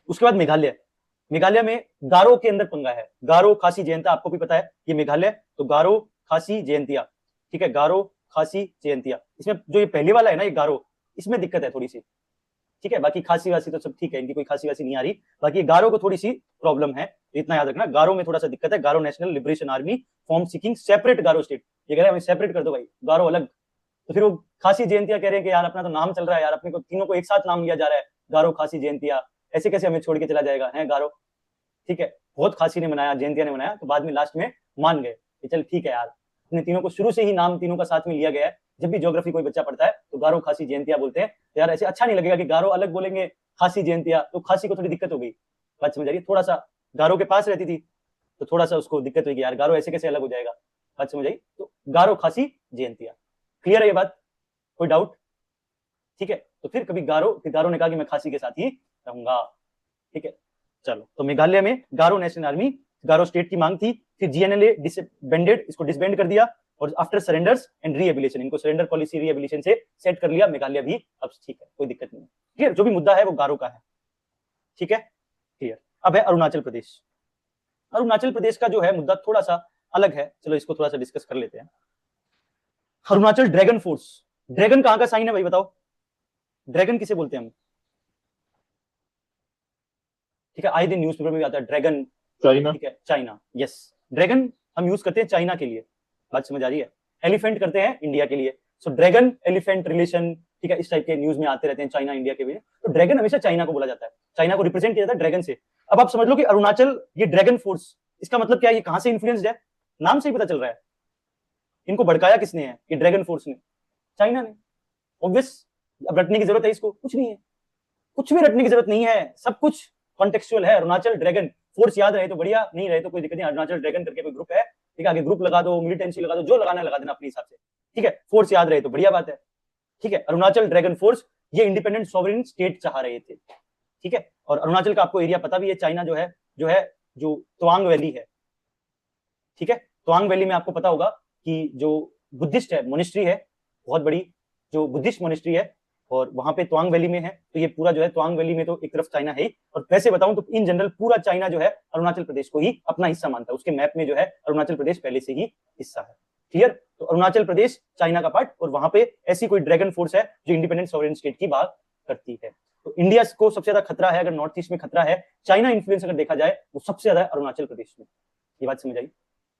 उसके बाद मेघालय। मेघालय में गारो के अंदर पंगा है, गारो खासी जयंतिया, आपको भी पता है ये मेघालय, तो गारो खासी जयंतिया। ठीक है, गारो खासी जयंतिया, इसमें जो ये पहले वाला है ना, ये गारो, इसमें दिक्कत है थोड़ी सी। ठीक है, बाकी खासी वासी तो सब ठीक है, इनकी कोई खासी वासी नहीं आ रही। बाकी गारो को थोड़ी सी प्रॉब्लम है, इतना याद रखना, गारो में थोड़ा सा दिक्कत है। Garo National Liberation Army form seeking separate Garo state. ये कह रहे हैं हमें सेपरेट कर दो भाई, गारो अलग। तो फिर वो खासी जयंतिया कह रहे हैं कि यार अपना तो नाम चल रहा है यार, अपने को तीनों को एक साथ नाम लिया जा रहा है, गारो खासी जयंतिया, ऐसे कैसे हमें छोड़ के चला जाएगा है गारो। ठीक है, बहुत खासी ने मनाया, जयंतिया ने मनाया, तो बाद में लास्ट में मान गए कि चल ठीक है यार, अपने तीनों को शुरू से ही नाम तीनों का साथ में लिया गया है। जब भी ज्योग्राफी कोई बच्चा पढ़ता है तो गारो खासी जयंतिया बोलते हैं, तो यार ऐसे अच्छा नहीं लगेगा कि गारो अलग बोलेंगे, खासी जयंतिया, तो खासी को थोड़ी दिक्कत हो गई। बात समझ आ रही? थोड़ा सा गारो के पास रहती थी तो थोड़ा सा उसको दिक्कत हुई कि यार गारो ऐसे कैसे अलग हो जाएगा। बात समझ आई? तो गारो खासी जयंतिया। क्लियर है ये बात? कोई डाउट? ठीक है, तो फिर कभी गारो, फिर गारो ने कहा कि मैं खासी के साथ ही रहूंगा। ठीक है, चलो, तो मेघालय में गारो नेशनल आर्मी, गारो स्टेट की मांग थी, फिर जीएनएलए डिसबैंडेड, इसको डिसबैंड कर दिया, और आफ्टर सरेंडर्स एंड रीएबिलिशन, इनको सरेंडर पॉलिसी रीएबिलिशन से सेट कर लिया। मेघालय भी अब ठीक है, कोई दिक्कत नहीं है। क्लियर, जो भी मुद्दा है वो गारो का है। ठीक है, क्लियर। अब है अरुणाचल प्रदेश। अरुणाचल प्रदेश का जो है मुद्दा थोड़ा सा अलग है, चलो इसको थोड़ा सा डिस्कस कर लेते हैं। Arunachal dragon force. ड्रैगन कहां का साइन है भाई बताओ? ड्रैगन किसे बोलते हैं हम? ठीक है, आए दिन न्यूज़पेपर में भी आता है ड्रैगन। चाइना। ठीक है, चाइना, यस। ड्रैगन हम यूज करते हैं चाइना के लिए, बात समझ आ रही है? एलिफेंट करते हैं इंडिया के लिए। सो ड्रैगन एलिफेंट रिलेशन, ठीक है, इस टाइप के न्यूज में आते रहते हैं चाइना इंडिया के लिए। तो ड्रैगन हमेशा चाइना को बोला जाता है, चाइना को रिप्रेजेंट किया जाता है ड्रैगन से। अब आप समझ लो कि अरुणाचल ये ड्रैगन फोर्स, इसका मतलब क्या है? ये कहां से इन्फ्लुएंस्ड है? नाम से ही पता चल रहा है। इनको भड़काया किसने है? ये ड्रैगन फोर्स ने, चाइना ने। ऑब्वियस, अब रटने की जरूरत है इसको? कुछ नहीं है, कुछ भी रटने की जरूरत नहीं है, सब कुछ कॉन्टेक्चुअल है। अरुणाचल ड्रैगन फोर्स याद रहे तो बढ़िया, नहीं रहे तो कोई दिक्कत नहीं। अरुणाचल ड्रैगन करके कोई ग्रुप है, ठीक है, आगे ग्रुप लगा दो, मिलिटेंसी लगा दो, जो लगाना है लगा देना अपने हिसाब से, ठीक है। फोर्स याद रहे तो बढ़िया बात है, ठीक है। अरुणाचल ड्रैगन फोर्स ये इंडिपेंडेंट सॉवरेन स्टेट चाह रहे थे, ठीक है। और अरुणाचल का आपको एरिया पता भी है, चाइना जो तवांग वैली है, ठीक है। तवांग वैली में आपको पता होगा कि जो बुद्धिस्ट है मोनेस्ट्री है, बहुत बड़ी जो बुद्धिस्ट मोनेस्ट्री है, और वहां पे तवांग वैली में है। तो ये पूरा जो है तवांग वैली में तो एक तरफ चाइना है। और वैसे बताऊं तो इन जनरल पूरा चाइना जो है अरुणाचल प्रदेश को ही अपना हिस्सा मानता है, उसके मैप में जो है अरुणाचल प्रदेश पहले से ही हिस्सा है, क्लियर। तो अरुणाचल प्रदेश चाइना का पार्ट, और वहां पे ऐसी कोई ड्रैगन फोर्स है जो इंडिपेंडेंट सॉवरेन स्टेट की बात करती है। तो इंडिया को सबसे ज्यादा खतरा है, अगर नॉर्थ ईस्ट में खतरा है, चाइना इन्फ्लुएंस अगर देखा जाए, वो सबसे ज्यादा है अरुणाचल प्रदेश में। ये बात समझ आई।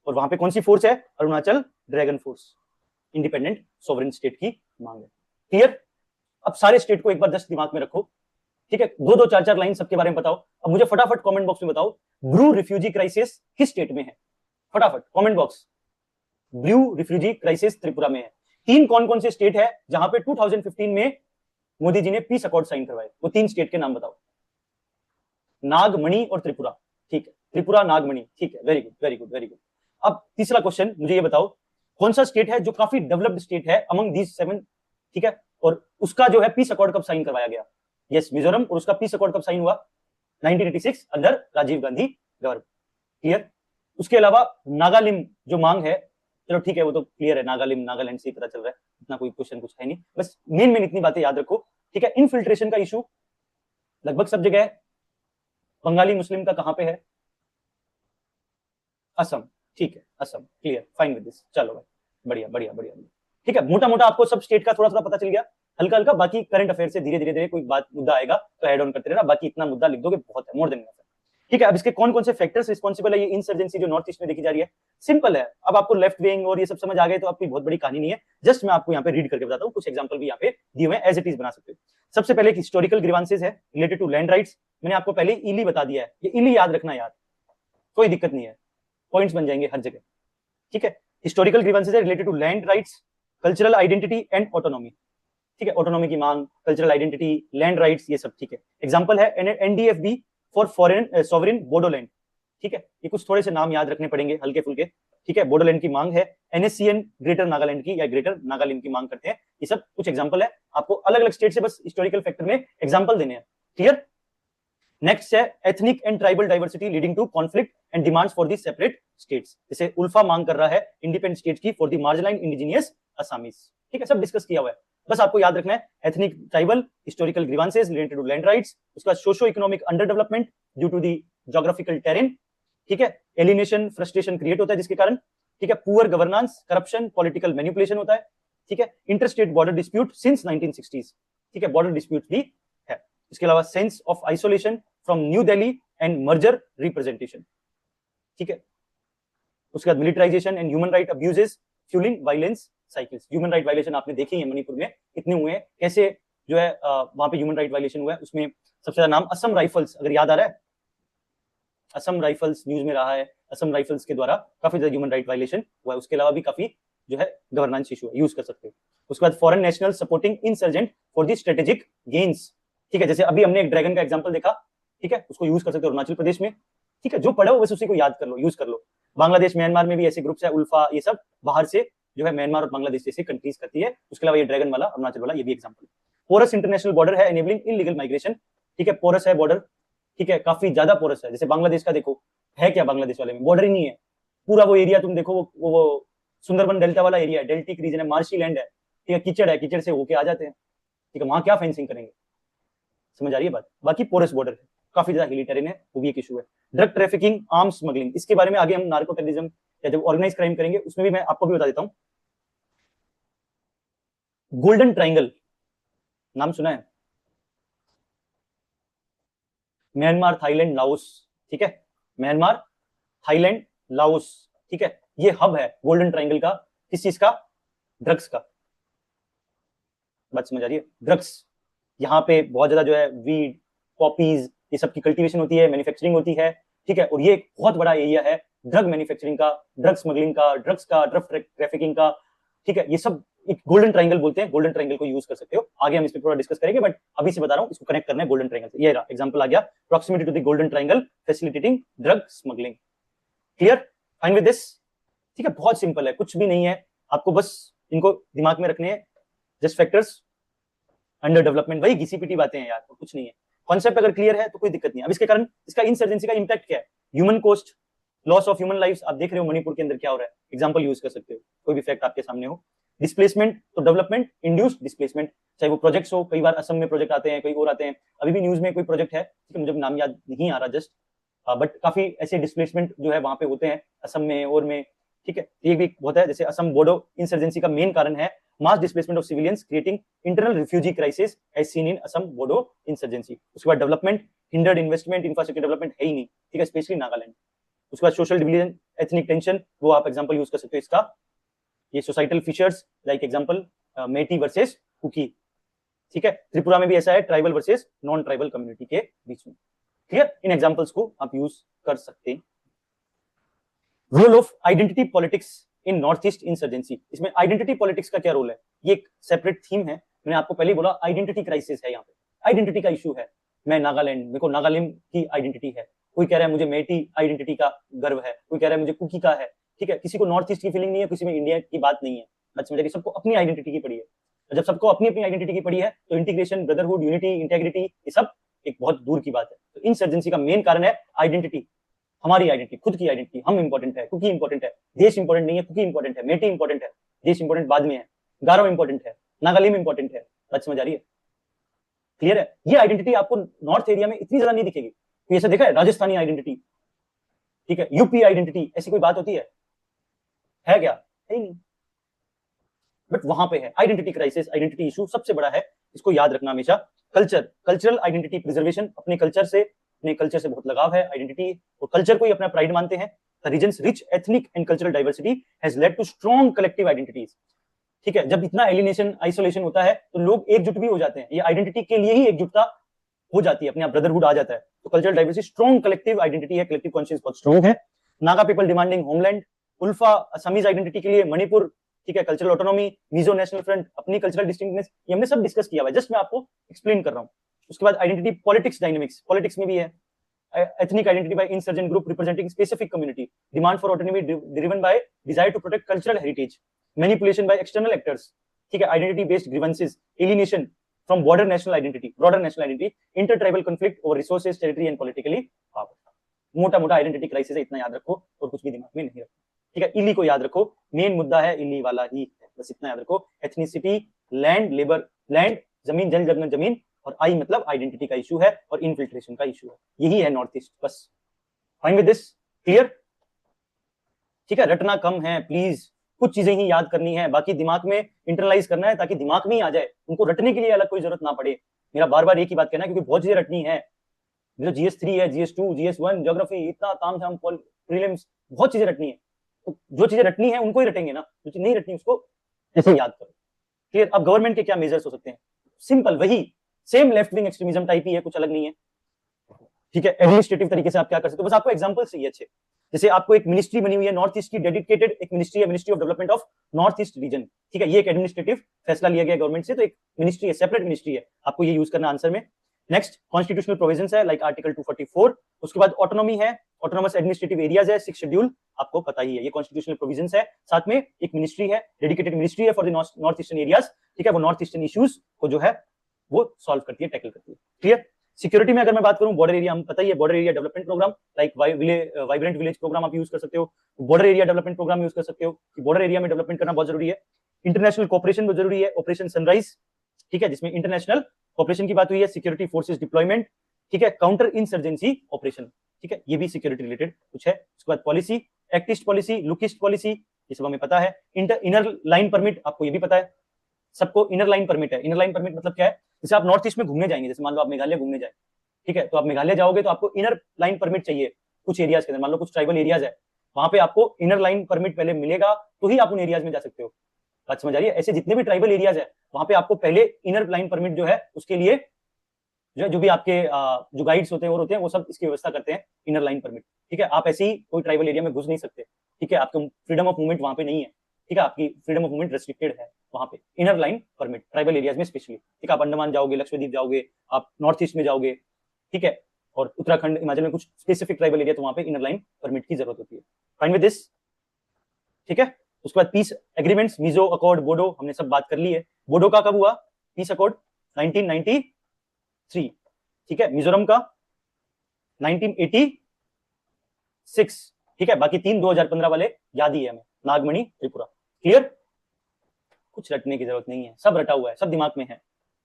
और वहां पे कौन सी फोर्स है? Arunachal dragon force, independent sovereign state की मांग है, क्लियर। अब सारे स्टेट को एक बार जस्ट दिमाग में रखो, ठीक है। दो दो चार चार लाइन सबके बारे में बताओ। अब मुझे फटाफट कमेंट बॉक्स में बताओ, ब्रू रिफ्यूजी क्राइसिस किस स्टेट में है? फटाफट comment box. Bru refugee crisis Tripura में है। तीन कौन कौन से स्टेट है जहां पे 2015 में मोदी जी ने पीस अकॉर्ड साइन करवाए? वो तीन स्टेट के नाम बताओ। नागमणि और त्रिपुरा, ठीक है। त्रिपुरा, नागमणि, ठीक है, very good very good very good. अब तीसरा क्वेश्चन मुझे ये बताओ, कौन सा स्टेट है जो काफी डेवलप्ड स्टेट है अमंग दीज 7, ठीक है, और उसका जो है पीस अकॉर्ड कब साइन करवाया गया? यस, मिजोरम। और उसका पीस अकॉर्ड कब साइन हुआ? 1986 under Rajiv Gandhi government, clear. उसके अलावा नागालिम जो मांग है, चलो ठीक है, वो तो क्लियर है, नागालिम नागालैंड से पता चल रहा है, इतना कोई क्वेश्चन कुछ है नहीं, बस मेन मेन इतनी बातें याद रखो, ठीक है। इनफिल्ट्रेशन का इशू लगभग सब जगह है। बंगाली मुस्लिम का कहां पे है? असम, ठीक है, Assam, clear, fine with this, चलो भाई, बढ़िया बढ़िया बढ़िया, ठीक है। मोटा मोटा आपको सब स्टेट का थोड़ा थोड़ा पता चल गया, हल्का हल्का। बाकी करंट अफेयर से धीरे धीरे धीरे कोई बात मुद्दा आएगा तो ऐड ऑन करते रहना, बाकी इतना मुद्दा लिख दोगे बहुत है, मोर देन इनफ, ठीक है। अब इसके कौन कौन से फैक्टर्स रिस्पॉन्सिबल है ये इंसर्जेंसी जो नॉर्थ ईस्ट में देखी जा रही है? सिंपल है, अब आपको लेफ्ट विंग और ये सब समझ आ गए तो आपकी बहुत बड़ी कहानी नहीं है, जस्ट मैं आपको यहाँ पे रीड करके बताता हूँ, कुछ एग्जांपल भी यहाँ पे दिए हुए एज इट इज बना सकते हो। सबसे पहले हिस्टोरिकल ग्रीवांसेस है रिलेटेड टू लैंड राइट्स, मैंने आपको पहले इली बता दिया है, ये इली याद रखना यार, कोई दिक्कत नहीं है, पॉइंट्स बन जाएंगे हर जगह, ठीक है। हिस्टोरिकल ग्रीवेंसेस है related to land rights, cultural identity and autonomy, ठीक है। ऑटोनॉमी की मांग, कल्चरल आइडेंटिटी, लैंड राइट्स, ये सब, ठीक है। एग्जांपल है NDFB for foreign sovereign Bodoland, ठीक है। ये कुछ थोड़े से नाम याद रखने पड़ेंगे हल्के फुल्के, ठीक है। बोडोलैंड की मांग है, एनएससीएन ग्रेटर नागालैंड की या ग्रेटर नागालैंड की मांग करते हैं, ये सब कुछ एग्जांपल है। आपको अलग अलग स्टेट से बस हिस्टोरिकल फैक्टर में एग्जांपल देने हैं, क्लियर। नेक्स्ट है ethnic and tribal diversity leading to conflict and demands for the separate states, जैसे उल्फा मांग कर रहा है इंडिपेंडेंट स्टेट की for the marginalised indigenous Assamese, ठीक है। सब डिस्कस किया हुआ है, बस आपको याद रखना है ethnic tribal, historical grievances related to land rights, उसका socio economic under development due to the geographical terrain, ठीक है। एलिनेशन, फ्रस्ट्रेशन क्रिएट होता है जिसके कारण, ठीक है। Poor governance, corruption, political manipulation होता है, ठीक है। Interstate border dispute since 1960s, ठीक है, बॉर्डर डिस्प्यूट भी है। इसके अलावा sense of isolation from new Delhi and merger representation, ठीक है। उसके बाद militarisation and human right abuses fuelling violence cycles, human right violation आपने देखे हैं मणिपुर में कितने हुए हैं, कैसे जो है वहां पे ह्यूमन राइट वायलेशन हुआ है। उसमें सबसे ज्यादा नाम असम राइफल्स, अगर याद आ रहा है, असम राइफल्स न्यूज में रहा है, असम राइफल्स के द्वारा काफी ज्यादा ह्यूमन राइट वायलेशन हुआ है। उसके अलावा भी काफी जो है गवर्नेंस इशू है, यूज कर सकते हो। उसके बाद foreign national supporting insurgent for the strategic gains, ठीक है। जैसे अभी हमने एक ड्रैगन का एग्जांपल देखा, ठीक है, उसको यूज कर सकते हो अरुणाचल प्रदेश में, ठीक है। जो पढ़ो बस उसी को याद कर लो, यूज कर लो। बांग्लादेश, म्यांमार में भी ऐसे ग्रुप्स है, उल्फा, ये सब बाहर से जो है म्यांमार और बांग्लादेश जैसे कंट्रीज करती है। उसके अलावा ये ड्रैगन वाला, अरुणाचल वाला, ये भी एग्जांपल है। पोरस इंटरनेशनल बॉर्डर है एनेबलिंग इलीगल माइग्रेशन, ठीक है। पोरस है बॉर्डर, ठीक है, काफी ज्यादा पोरस है। जैसे बांग्लादेश का देखो, है क्या बांग्लादेश वाले में? बॉर्डर ही नहीं है, पूरा वो एरिया तुम देखो, वो सुंदरबन डेल्टा वाला एरिया है, डेल्टिक रीजन है, मार्शी लैंड है, ठीक है, कीचड़ है, कीचड़ से होके आ जाते हैं, ठीक है। वहां क्या फेंसिंग करेंगे? समझ आ रही है बात? बाकी पोरस बॉर्डर है, काफी ज्यादा हिली टेरेन है, वो भी एक इशू है। ड्रग ट्रैफिकिंग, आर्म्स स्मगलिंग, इसके बारे में आगे हम नार्को टेररिज्म या जब ऑर्गेनाइज क्राइम करेंगे उसमें भी मैं आपको भी बता देता हूं। गोल्डन ट्राइंगल नाम सुना है? म्यांमार, थाईलैंड, लाओस, ठीक है। म्यांमार, थाईलैंड, लाओस, ठीक है, ये हब है गोल्डन ट्राइंगल का, किस चीज का? ड्रग्स का। बात समझ आ रही है? ड्रग्स, यहाँ पे बहुत ज्यादा जो है वीड, पॉपीज, ये सब की कल्टीवेशन होती है, मैन्युफैक्चरिंग होती है, ठीक है। और ये एक बहुत बड़ा एरिया है ड्रग मैन्युफैक्चरिंग का, ड्रग स्मगलिंग का, ड्रग्स का, ड्रग ट्रैफिकिंग का, ठीक है। ये सब एक गोल्डन ट्राइंगल बोलते हैं, गोल्डन ट्राइंगल को यूज कर सकते हो। आगे हम इस पर थोड़ा डिस्कस करेंगे, बट अभी से बता रहा हूँ, इसको कनेक्ट करना है गोल्डन ट्राइंगल से। ये रहा एग्जांपल आ गया, proximity to the golden triangle facilitating drug smuggling. Clear, fine with this? ठीक है, बहुत सिंपल है, कुछ भी नहीं है, आपको बस इनको दिमाग में रखने हैं। जस्ट फैक्टर्स, अंडर डेवलपमेंट, वही घिसी-पिटी बातें हैं यार, कुछ नहीं है। कॉन्सेप्ट अगर क्लियर है तो कोई दिक्कत नहीं है। अब इसके कारण इसका इंसर्जेंसी का इंपैक्ट क्या है? Human cost, loss of human lives. आप देख रहे हो मणिपुर के अंदर क्या हो रहा है, एग्जांपल यूज कर सकते हो, कोई भी फैक्ट आपके सामने हो। डिस्प्लेसमेंट, तो डेवलपमेंट इंड्यूस्ड डिस्प्लेसमेंट, चाहे वो प्रोजेक्ट्स हो, कई बार असम में प्रोजेक्ट आते हैं, कई और आते हैं। अभी भी न्यूज में कोई प्रोजेक्ट है, ठीक है, मुझे नाम याद नहीं आ रहा जस्ट, बट काफी ऐसे डिस्प्लेसमेंट जो है वहां पे होते हैं असम में और में, ठीक है। ये भी होता है, जैसे असम बोडो इंसर्जेंसी का मेन कारण है mass displacement of civilians creating internal refugee crisis as seen in Assam Bodo insurgency. उसके बाद development, hindered investment, infrastructure development है ही नहीं, ठीक है, स्पेशली नागालैंड। उसके बाद सोशल डिवीजन, एथनिक टेंशन, वो आप एग्जांपल यूज कर सकते हो इसका। ये societal features like example Meitei versus Kuki, ठीक है। त्रिपुरा में भी ऐसा है, tribal versus non tribal community के बीच में। क्लियर, इन एग्जांपल्स को आप यूज कर सकते हैं। Role of identity politics in north east insurgency, इसमें आइडेंटिटी पॉलिटिक्स का क्या रोल है, ये एक सेपरेट थीम है। मैंने आपको पहले ही बोला आइडेंटिटी क्राइसिस है, यहाँ पे आइडेंटिटी का इशू है। मैं नागालैंड, मेरे को नागालैंड की आइडेंटिटी है, कोई कह रहा है मुझे मेटी आइडेंटिटी का गर्व है, कोई कह रहा है मुझे कुकी का है, ठीक है। किसी को नॉर्थ ईस्ट की फीलिंग नहीं है, किसी में इंडिया की बात नहीं है। अच्छा, मुझे सबको अपनी आइडेंटिटी की पड़ी है। जब सबको अपनी अपनी आइडेंटिटी की पड़ी है तो इंटीग्रेशन, ब्रदरहुड, यूनिटी, इंटेग्रिटी, ये सब एक बहुत दूर की बात है। तो इंसर्जेंसी का मेन कारण है आइडेंटिटी, हमारी आइडेंटिटी, खुद की आइडेंटिटी। हम इंपॉर्टेंट है, कुकी इंपॉर्टेंट है, देश इंपॉर्टेंट नहीं है, कुकी इंपॉर्टेंट है, मेटी इंपॉर्टेंट है, देश इंपॉर्टेंट बाद में है, गारो इंपॉर्टेंट है, नागालैंड इंपॉर्टेंट है। बात समझ आ रही है? क्लियर है? ये आइडेंटिटी आपको नॉर्थ एरिया में इतनी ज्यादा नहीं दिखेगी। तो ऐसा देखा है राजस्थानी आइडेंटिटी, ठीक है, यूपी आइडेंटिटी, ऐसी कोई बात होती है क्या? है ही नहीं। बट वहां पे है आइडेंटिटी क्राइसिस, आइडेंटिटी इशू सबसे बड़ा है, इसको याद रखना हमेशा। कल्चर, कल्चरल आइडेंटिटी प्रिजर्वेशन, अपने कल्चर से बहुत लगाव है, आइडेंटिटी और कल्चर को ही अपना प्राइड मानते हैं। The regions rich ethnic and cultural diversity has led to strong collective identities, ठीक है। जब इतना एलिनेशन, आइसोलेशन होता है तो लोग एकजुट भी हो जाते हैं, ये आइडेंटिटी के लिए ही एकजुटता हो जाती है, अपने आप ब्रदरहुड आ जाता है। तो cultural diversity strong collective identity है, कलेक्टिव कॉन्शियस बहुत स्ट्रॉन्ग है। Naga people demanding homeland, ULFA Assamese identity के लिए मणिपुर, ठीक है, cultural autonomy, Mizo national front, अपनी कल्चरल डिस्टिंक्टनेस, ये हमने सब डिस्कस किया हुआ है, जस्ट मैं आपको एक्सप्लेन कर रहा हूं। उसके बाद आइडेंटिटी पॉलिटिक्स डायनेमिक्स, पॉलिटिक्स में भी है। ethnic identity by insurgent group representing specific community, demand for autonomy driven by desire to protect cultural heritage, manipulation by external actors, ठीक है, identity based grievances, alienation from broader national identity, intertribal conflict over resources, territory and politically power। मोटा मोटा identity crisis है, इतना याद रखो और कुछ भी दिमाग में नहीं रखो, ठीक है। इली को याद रखो, मेन मुद्दा है इली वाला ही है, बस इतना याद रखो। एथनिसिटी, लैंड, लेबर, लैंड जमीन, जल जगन जमीन, और आई मतलब आइडेंटिटी का इशू है और इनफिल्ट्रेशन का इशू है, यही है नॉर्थ ईस्ट। बस फाइन विद दिस? क्लियर? ठीक है, रटना कम है प्लीज, कुछ चीजें ही याद करनी है, बाकी दिमाग में इंटरनलाइज करना है ताकि दिमाग में ही आ जाए, उनको रटने के लिए अलग कोई जरूरत ना पड़े। मेरा बार बार एक ही बात कहना है, क्योंकि बहुत चीजें रटनी है। जो GS3 है, GS2, GS1, ज्योग्राफी, इतना तामझाम, प्रीलिम्स, बहुत चीजें रटनी है। तो जो चीजें रटनी है उनको ही रटेंगे ना, जो चीज नहीं रटनी उसको ऐसे याद करो। क्लियर? अब गवर्नमेंट के क्या मेजर्स हो सकते हैं? सिंपल, वही same left wing extremism type ही है, कुछ अलग नहीं है, ठीक है। एडमिनिस्ट्रेटिव तरीके से आप क्या कर सकते हो, बस आपको एग्जांपल चाहिए अच्छे। जैसे आपको एक मिनिस्ट्री बनी हुई है नॉर्थ ईस्ट की, डेडिकेटेड एक मिनिस्ट्री है, ministry of development of north east region, ठीक है। ये एक एडमिनिस्ट्रेटिव फैसला लिया गया गवर्नमेंट से, तो एक मिनिस्ट्री है, सेपरेट मिनिस्ट्री है, आपको ये यूज करना आंसर में। नेक्स्ट, कॉन्स्टिट्यूशनल प्रोविजंस है लाइक आर्टिकल 244। उसके बाद ऑटोनॉमी है, ऑटोनोमस एडमिनिस्ट्रेटिव एरियाज है, 6 शेड्यूल आपको पता ही है, ये कॉन्स्टिट्यूशनल प्रोविजंस है। साथ में एक मिनिस्ट्री है, डेडिकेटेड मिनिस्ट्री है for the north eastern areas, ठीक है, वो नॉर्थ ईस्टर्न इश्यूज को जो है वो सॉल्व करती है, टैकल करती है। क्लियर? सिक्योरिटी में अगर मैं बात करूं, बॉर्डर एरिया, हम पता ही है, border area development programme like vibrant village programme आप यूज कर सकते हो, border area development programme use कर सकते हो, बॉर्डर एरिया में डेवलपमेंट करना बहुत जरूरी है। इंटरनेशनल कोऑपरेशन बहुत जरूरी है, ऑपरेशन सनराइज, ठीक है, जिसमें इंटरनेशनल कोऑपरेशन की बात हुई है। सिक्योरिटी फोर्सेस डिप्लॉयमेंट, ठीक है, काउंटर इंसर्जेंसी ऑपरेशन, ठीक है, ये भी सिक्योरिटी रिलेटेड कुछ है। उसके बाद पॉलिसी, एक्टिस्ट पॉलिसी, लुकिस्ट पॉलिसी, ये सब हमें पता है। इनर लाइन परमिट, आपको ये भी पता है, सबको इनर लाइन परमिट है। इनर लाइन परमिट मतलब क्या है? जैसे आप नॉर्थ ईस्ट में घूमने जाएंगे, जैसे मान लो आप मेघालय घूमने जाए, ठीक है, तो आप मेघालय जाओगे तो आपको इनर लाइन परमिट चाहिए कुछ एरियाज के अंदर, मान लो कुछ ट्राइबल एरियाज है, वहां पे आपको इनर लाइन परमिट पहले मिलेगा तो ही आप उन एरियाज में जा सकते हो। बात समझ आ रही है? ऐसे जितने भी ट्राइबल एरियाज है वहां पे आपको पहले इनर लाइन परमिट जो है उसके लिए जो भी आपके जो गाइड्स होते हैं और होते हैं वो सब इसकी व्यवस्था करते हैं, इनर लाइन परमिट, ठीक है। आप ऐसे ही कोई ट्राइबल एरिया में घुस नहीं सकते, ठीक है, आपको फ्रीडम ऑफ मूवमेंट वहां पे नहीं है, ठीक है, आपकी फ्रीडम ऑफ मूवमेंट रेस्ट्रिक्टेड है वहां पे, inner line permit tribal areas में स्पेशली, ठीक है, आप अंडमान जाओगे, लक्षद्वीप जाओगे, आप नॉर्थ ईस्ट में जाओगे, ठीक है, और उत्तराखंड हिमाचल में कुछ स्पेसिफिक ट्राइबल एरिया, तो वहां पे इनर लाइन परमिट की जरूरत होती है। फाइन विद दिस, ठीक है। उसके बाद peace agreements, Mizo accord, Bodo, हमने सब बात कर ली है। बोडो का कब हुआ पीस अकॉर्ड? 1993, ठीक है। मिजोरम का 1986, ठीक है। बाकी तीन 2015 वाले याद ही है हमें, नागमणि, त्रिपुरा। क्लियर? कुछ रटने की जरूरत नहीं है, सब रटा हुआ है, सब दिमाग में है,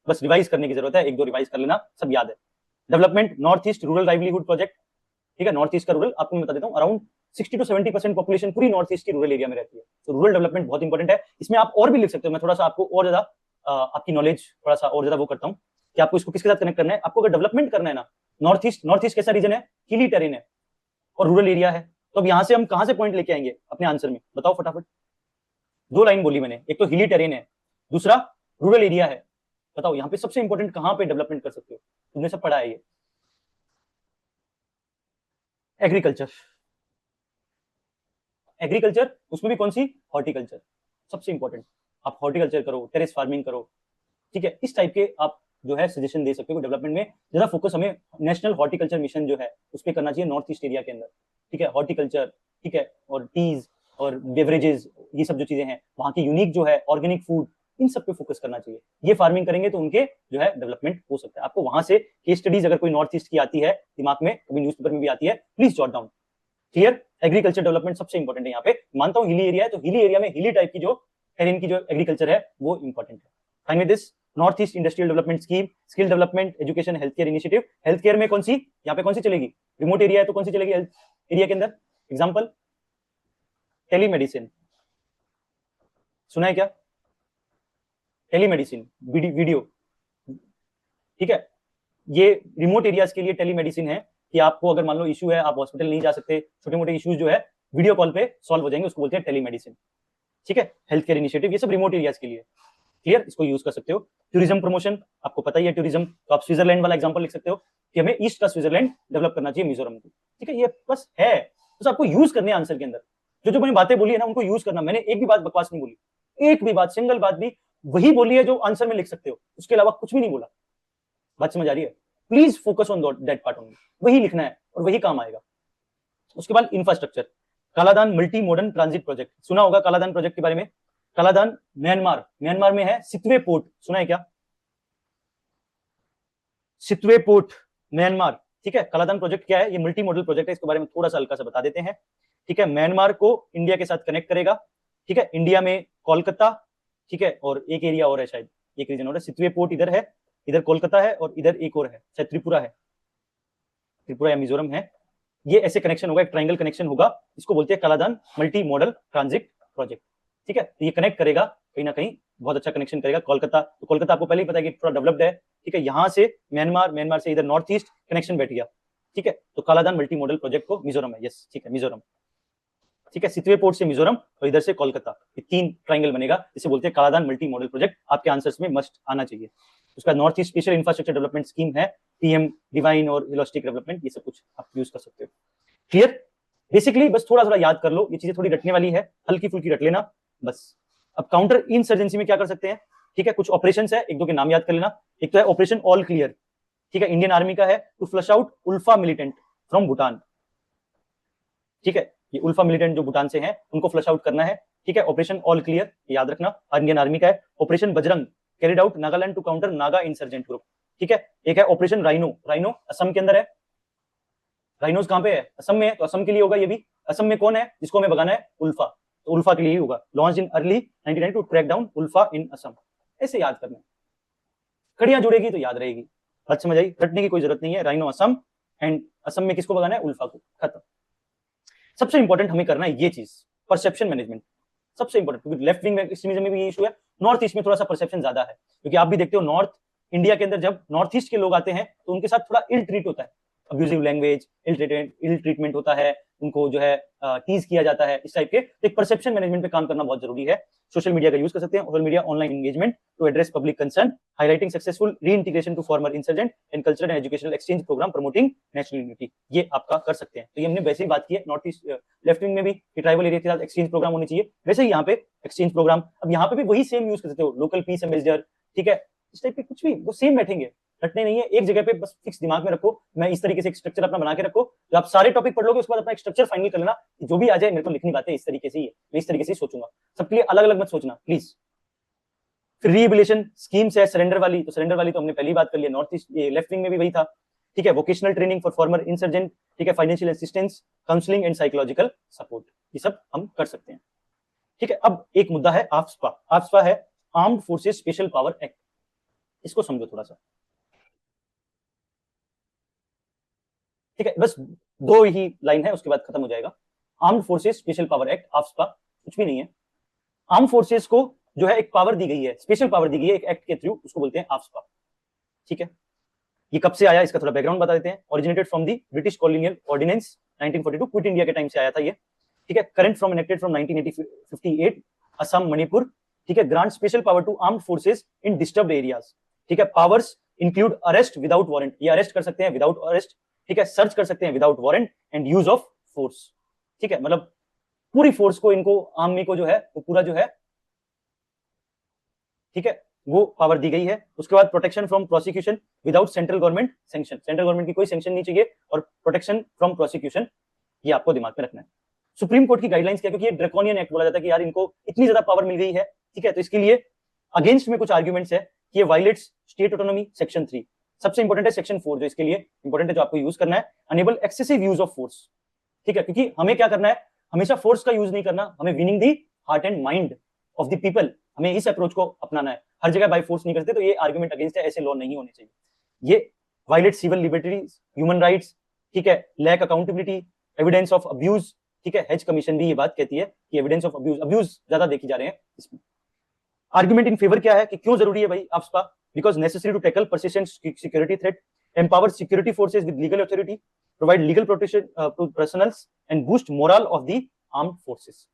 बस रिवाइज करने की जरूरत है, एक दो रिवाइज कर लेना, सब याद है। Development, north east rural livelihood project, ठीक है। नॉर्थ ईस्ट का रूरल आपको मैं बता देता हूँ, अराउंड 60 to 70% पॉपुलेशन पूरी नॉर्थ ईस्ट की रूरल एरिया में रहती है, तो रूरल डेवलपमेंट बहुत इंपॉर्टेंट है। इसमें आप और भी लिख सकते हो, मैं थोड़ा सा आपको और ज्यादा आपकी नॉलेज थोड़ा सा और ज्यादा वो करता हूँ कि आपको इसको किसके साथ कनेक्ट करना है। आपको अगर डेवलपमेंट करना है ना, नॉर्थ ईस्ट कैसा रीजन है? हिली टेरेन है और रूरल एरिया है, तो अब यहां से हम कहां से पॉइंट लेके आएंगे अपने आंसर में, बताओ फटाफट। दो लाइन बोली मैंने, एक तो हिली टेरेन है, दूसरा रूरल एरिया है, बताओ यहाँ पे सबसे इंपॉर्टेंट कहां पे डेवलपमेंट कर सकते हो? तुमने सब पढ़ा है ये। एग्रीकल्चर, एग्रीकल्चर, उसमें भी कौन सी? हॉर्टिकल्चर, सबसे इंपॉर्टेंट। आप हॉर्टिकल्चर करो, टेरेस फार्मिंग करो, ठीक है। इस टाइप के आप जो है सजेशन दे सकते हो डेवलपमेंट में। ज्यादा फोकस हमें नेशनल हॉर्टिकल्चर मिशन जो है उस पर करना चाहिए नॉर्थ ईस्ट एरिया के अंदर, ठीक है। हॉर्टिकल्चर, ठीक है, और टीज और बेवरेजेस, ये सब जो चीजें हैं वहां की यूनिक जो है ऑर्गेनिक फूड, इन सब पे फोकस करना चाहिए। ये फार्मिंग करेंगे तो उनके जो है डेवलपमेंट हो सकता है। आपको वहां से केस स्टडीज अगर कोई नॉर्थ ईस्ट की आती है दिमाग में, कभी न्यूज़पेपर में भी आती है, please jot down. Clear? Agriculture development सबसे इंपॉर्टेंट है यहाँ पे। मानता हूँ हिली एरिया है, तो हिली एरिया में हिली टाइप की जो टेरेन की जो एग्रीकल्चर है वो इंपॉर्टेंट है। Fine with this, north east industrial development scheme, skill development, education, health care initiative. Health care में कौन सी, यहाँ पे कौन सी चलेगी? रिमोट एरिया है तो कौन सी चलेगी हेल्थ एरिया के अंदर? एग्जाम्पल, टेलीमेडिसिन, सुना है क्या? टेलीमेडिसिन, वीडियो, ठीक है। ये रिमोट एरियाज के लिए टेलीमेडिसिन है कि आपको अगर मान लो इशू है, आप हॉस्पिटल नहीं जा सकते, छोटे मोटे इश्यूज जो है वीडियो कॉल पे सॉल्व हो जाएंगे, उसको बोलते हैं टेलीमेडिसिन, ठीक है। हेल्थ केयर इनिशिएटिव, ये सब रिमोट एरियाज के लिए। क्लियर? इसको यूज कर सकते हो। टूरिज्म प्रमोशन, आपको पता ही है टूरिज्म, तो आप स्विट्जरलैंड वाला एग्जांपल लिख सकते हो कि हमें ईस्ट का स्विट्जरलैंड डेवलप करना चाहिए मिजोरम को, ठीक है। ये बस है, बस आपको यूज करने आंसर के अंदर। जो जो मैंने बातें बोली है ना उनको यूज करना। मैंने एक भी बात बकवास नहीं बोली, एक भी बात, सिंगल बात भी वही बोली है जो आंसर में लिख सकते हो, उसके अलावा कुछ भी नहीं बोला। बात समझ आ रही है? Please focus on that part only, वही लिखना है और वही काम आएगा। उसके बाद infrastructure, Kaladan multi modern transit project, सुना होगा कालादान प्रोजेक्ट के बारे में। कालादान म्यांमार में है, सितवे पोर्ट, सुना है क्या? सितवे पोर्ट, म्यांमार, ठीक है। कालादान प्रोजेक्ट क्या है? ये मल्टी मॉडल प्रोजेक्ट है, इसके बारे में थोड़ा सा हल्का सा बता देते हैं, ठीक है। म्यांमार को इंडिया के साथ कनेक्ट करेगा, ठीक है। इंडिया में कोलकाता, ठीक है, और एक एरिया और है शायद, एक रीजन और है। सितवे पोर्ट इधर है, इधर कोलकाता है और इधर एक और है, शायद त्रिपुरा है, त्रिपुरा या मिजोरम है। ये ऐसे कनेक्शन होगा, एक ट्रायंगल कनेक्शन होगा, इसको बोलते हैं Kaladan multi modal transit project, ठीक है। तो ये कनेक्ट करेगा कहीं ना कहीं, बहुत अच्छा कनेक्शन करेगा कोलकाता। तो कोलकाता आपको पहले ही पता है कि थोड़ा डेवलप्ड है, ठीक है। यहां से म्यांमार से इधर नॉर्थ ईस्ट कनेक्शन बैठ गया, ठीक है। तो कालादान मल्टी मॉडल प्रोजेक्ट को मिजोरम है, यस, ठीक है, मिजोरम, ठीक है। सितवे पोर्ट से मिजोरम और इधर से कोलकाता, ये तीन ट्रायंगल बनेगा, इसे बोलते हैं कालादान मल्टी मॉडल प्रोजेक्ट। आपके आंसर्स में मस्ट आना चाहिए। उसका north east special infrastructure development scheme है, पीएम डिवाइन और होलिस्टिक डेवलपमेंट, ये सब कुछ आप यूज कर सकते हो। क्लियर? बेसिकली बस थोड़ा थोड़ा याद कर लो, ये चीजें थोड़ी रटने वाली है, हल्की फुल्की रट लेना बस। अब काउंटर इंसर्जेंसी में क्या कर सकते हैं, ठीक है। कुछ ऑपरेशंस है, एक दो के नाम याद कर लेना। एक तो है ऑपरेशन ऑल क्लियर, ठीक है, इंडियन आर्मी का है, to flush out ULFA militant from Bhutan, ठीक है। ये उल्फा मिलिटेंट जो भूटान से हैं उनको फ्लश आउट करना है, ठीक है। ऑपरेशन ऑल क्लियर याद रखना, इंडियन आर्मी का है। Operation Bajrang, carried out Nagaland to counter Naga insurgent group, ठीक है। एक है ऑपरेशन राइनो असम के अंदर है। राइनोज कहां पे है? असम में है, तो असम के लिए होगा ये भी। असम में कौन है जिसको हमें भगाना है? उल्फा, तो उल्फा के लिए ही होगा। Launch in early 1999 to track down ULFA in Assam, ऐसे याद करना, कड़ियां जुड़ेगी तो याद रहेगी। बात समझ आई? रटने की कोई जरूरत नहीं है। राइनो असम, एंड असम में किसको भगाना है? उल्फा को, खत्म। सबसे इंपॉर्टेंट हमें करना है ये चीज, परसेप्शन मैनेजमेंट, सबसे इंपॉर्टेंट, क्योंकि लेफ्ट विंग एक्सट्रीमिज्म में भी ये इशू है, नॉर्थ ईस्ट में थोड़ा सा परसेप्शन ज्यादा है, क्योंकि आप भी देखते हो नॉर्थ इंडिया के अंदर जब नॉर्थ ईस्ट के लोग आते हैं तो उनके साथ थोड़ा इल ट्रीट होता है, अब्यूजिव लैंग्वेज, इल ट्रीटमेंट होता है, उनको जो है टीज किया जाता है, इस टाइप के। तो एक परसेप्शन मैनेजमेंट पे काम करना बहुत जरूरी है। सोशल मीडिया का यूज कर सकते हैं, social media online engagement to address public concern, highlighting successful reintegration to former insurgent and cultural and educational exchange program promoting national unity, ये आपका कर सकते हैं। तो ये हमने वैसे ही बात की है नॉर्थ ईस्ट लेफ्ट विंग में भी कि ट्राइबल एरिया के साथ एक्सचेंज प्रोग्राम होने चाहिए, वैसे ही यहाँ पे एक्सचेंज प्रोग्राम। अब यहाँ पे भी वही सेम यूज कर सकते हो, लोकल पीस एम्बेसडर, ठीक है, इस टाइप के कुछ भी वो सेम बैठेंगे, हटने नहीं है एक जगह पे, बस फिक्स दिमाग में रखो। मैं इस तरीके से एक स्ट्रक्चर अपना बना के रखो, जब आप सारे टॉपिक पढ़ लोगे उसके बाद अपना एक स्ट्रक्चर फाइनल कर लेना, जो भी आ जाए मेरे को लिखनी बातें इस तरीके से ही है, मैं इस तरीके से सोचूंगा, सबके लिए अलग अलग मत सोचना प्लीज। फिर रीहेबिलिटेशन स्कीम्स है, सरेंडर वाली, तो सरेंडर वाली तो हमने पहली बात कर लिया, नॉर्थ ईस्ट लेफ्ट विंग में भी वही था, ठीक है। Vocational training for farmer insurgent, ठीक है, financial assistance, counselling and psychological support, ये सब हम कर सकते हैं, ठीक है। अब एक मुद्दा है आफ्सपा। आफ्सपा है armed forces special power act, इसको समझो थोड़ा सा, ठीक है, बस दो ही लाइन है उसके बाद खत्म हो जाएगा। Armed forces special power act, AFSPA कुछ भी नहीं है। आर्म फोर्सेस को जो है एक पावर दी गई है, स्पेशल पावर दी गई है एक एक्ट के थ्रू, उसको बोलते हैं आफ्सपा, ठीक है। ये कब से आया इसका थोड़ा बैकग्राउंड बता देते हैं। Originated from the British colonial ordinance 1942, quit India के टाइम से आया था ये, ठीक है। Current from enacted from 1958, Assam Manipur, ठीक है। Grant special power to armed forces in disturbed areas, ठीक है। Powers include arrest without warrant, ये अरेस्ट कर सकते हैं विदाउट अरेस्ट, ठीक है, सर्च कर सकते हैं without warrant and use of force, ठीक है। मतलब पूरी फोर्स को इनको आर्मी को जो है वो पूरा जो है, ठीक है, वो पावर दी गई है। उसके बाद protection from prosecution without central government sanction, central government की कोई सैंक्शन नहीं चाहिए, और प्रोटेक्शन फ्रॉम प्रोसिक्यूशन, ये आपको दिमाग में रखना है। सुप्रीम कोर्ट की गाइडलाइंस क्या, क्योंकि ये ड्रैकोनियन एक्ट बोला जाता है कि यार इनको इतनी ज्यादा पावर मिल गई है, ठीक है, तो इसके लिए अगेंस्ट में कुछ आर्ग्यूमेंट्स है कि ये वायलेट्स स्टेट ऑटोनॉमी, सेक्शन 3। सबसे इंपॉर्टेंट है सेक्शन 4, जो इसके लिए इंपॉर्टेंट है, जो आपको यूज करना है, enable excessive use of force, ठीक है, क्योंकि हमें क्या करना है, हमेशा फोर्स का यूज नहीं करना, हमें winning the heart and mind of the people, हमें इस अप्रोच को अपनाना है, हर जगह बाय फोर्स नहीं करते, तो ये आर्गुमेंट अगेंस्ट है, ऐसे लॉ नहीं होने चाहिए, ये violate civil liberties, human rights, ठीक है, lack accountability, evidence of abuse, ठीक है। हेज कमीशन भी ये बात कहती है कि एविडेंस ऑफ अब्यूज ज्यादा देखी जा रहे हैं इसमें। आर्गुमेंट इन फेवर क्या है कि क्यों जरूरी है भाई AFSPA, because necessary to tackle persistent security threat, empower security forces with legal authority, provide legal protection to personnels and boost morale of the armed forces,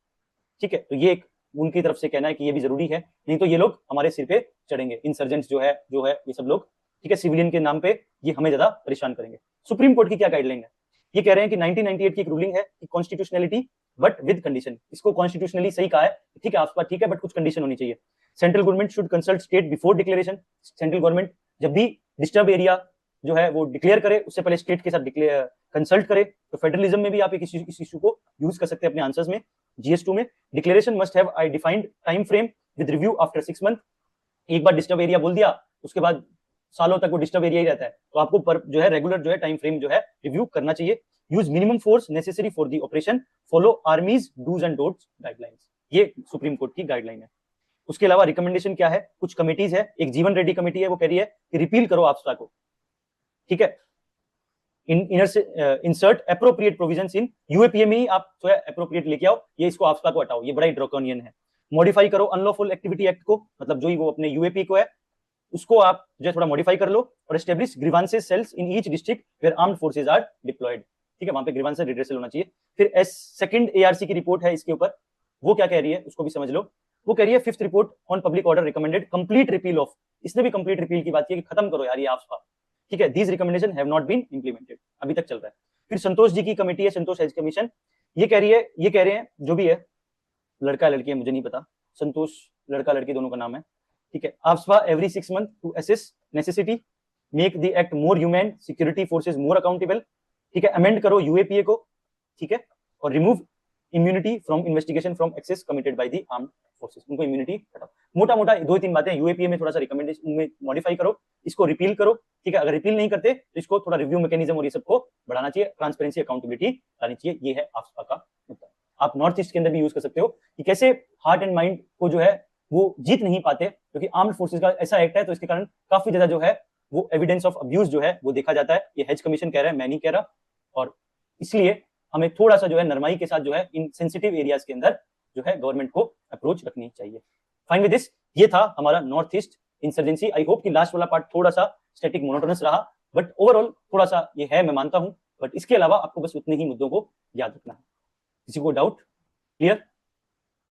ठीक है। तो ये एक उनकी तरफ से कहना है कि ये भी जरूरी है, नहीं तो ये लोग हमारे सिर पे चढ़ेंगे, इंसर्जेंट्स जो है ये सब लोग, ठीक है, सिविलियन के नाम पे ये हमें ज्यादा परेशान करेंगे। सुप्रीम कोर्ट की क्या गाइडलाइन है, ये कह रहे हैं कि 1998 की एक रूलिंग है कि कॉन्स्टिट्यूशनलिटी बट विद कंडीशन, इसको कॉन्स्टिट्यूशनली सही कहा है, ठीक है, आफ्सपा ठीक है, बट कुछ कंडीशन होनी चाहिए। Central government should consult state before declaration, central government जब भी डिस्टर्ब एरिया जो है वो डिक्लेयर करे, उससे पहले स्टेट के साथ कंसल्ट करे। तो फेडरलिज्म में भी आप इस इशू को यूज कर सकते हैं अपने आंसर्स में। GS2 में declaration must have I defined time frame with review after 6 month, एक बार डिस्टर्ब एरिया बोल दिया उसके बाद सालों तक वो डिस्टर्ब एरिया ही रहता है, तो आपको पर जो है रेगुलर जो है टाइम फ्रेम जो है रिव्यू करना चाहिए। Use minimum force necessary for the operation, follow army's do's and don'ts guidelines, ये सुप्रीम कोर्ट की गाइडलाइन है। उसके अलावा रिकमेंडेशन क्या है, कुछ कमिटीज है, एक जीवन रेड्डी कमेटी है, वो कह रही है कि रिपील करो आफ्सपा को, ठीक है। इंसर्ट एप्रोप्रिएट प्रोविजंस इन यूएपीए में ही आप जो है एप्रोप्रिएट लेके आओ, ये इसको आफ्सपा को हटाओ, ये बड़ा ही ड्रैकोनियन है। मॉडिफाई करो अनलॉफुल एक्टिविटी एक्ट को, मतलब जो ही वो अपने यूएपी को है उसको आप जो है थोड़ा मॉडिफाई कर लो, और establish grievances cells in each district where armed forces are deployed, ठीक है, वहां पे ग्रीवांसेस रिड्रेसल होना चाहिए। फिर सेकंड एआरसी की रिपोर्ट है इसके ऊपर, वो क्या कह रही है उसको भी समझ लो। वो कह रही है fifth report on public order recommended complete repeal of, इसने भी कंप्लीट रिपील की बात की कि खत्म करो यार ये आफ्सपा, ठीक है। These recommendation have not been implemented, अभी तक चल रहा है। फिर संतोष जी की कमेटी है, संतोष हेज कमीशन, ये कह रही है, ये कह रहे हैं जो भी है, लड़का लड़की है मुझे नहीं पता, संतोष लड़का लड़की दोनों का नाम है, ठीक है। AFSPA every 6 month to assess necessity, make the act more humane, security forces more accountable, ठीक है। अमेंड करो यूएपीए को, ठीक है, और remove immunity from investigation from excess committed by the armed forces, उनको इम्यूनिटी हटाओ। मोटा मोटा 2-3 बातें, यूएपीए में थोड़ा सा रिकमेंडेशन में मॉडिफाई करो, इसको रिपील करो, ठीक है। अगर रिपील नहीं करते तो इसको थोड़ा रिव्यू मैकेनिज्म और ये सबको बढ़ाना चाहिए, ट्रांसपेरेंसी अकाउंटेबिलिटी लानी चाहिए, ये है आफ्सपा का मुद्दा। आप नॉर्थ ईस्ट के अंदर भी यूज कर सकते हो कि कैसे हार्ट एंड माइंड को जो है वो जीत नहीं पाते, क्योंकि आर्म्ड फोर्सेस का ऐसा एक्ट है, तो इसके कारण काफी ज्यादा जो है वो एविडेंस ऑफ अब्यूज जो है वो देखा जाता है। ये हेज कमीशन कह रहा है, मैं नहीं कह रहा, और इसलिए हमें थोड़ा सा जो है नरमाई के साथ जो है इन सेंसिटिव एरियाज के अंदर जो है गवर्नमेंट को अप्रोच रखनी चाहिए। फाइन विद दिस, ये था हमारा north east insurgency. I hope कि लास्ट वाला पार्ट थोड़ा सा स्टैटिक मोनोटोनस रहा, बट ओवरऑल थोड़ा सा ये है, मैं मानता हूं, बट इसके अलावा आपको बस उतने ही मुद्दों को याद रखना है। किसी को डाउट? क्लियर?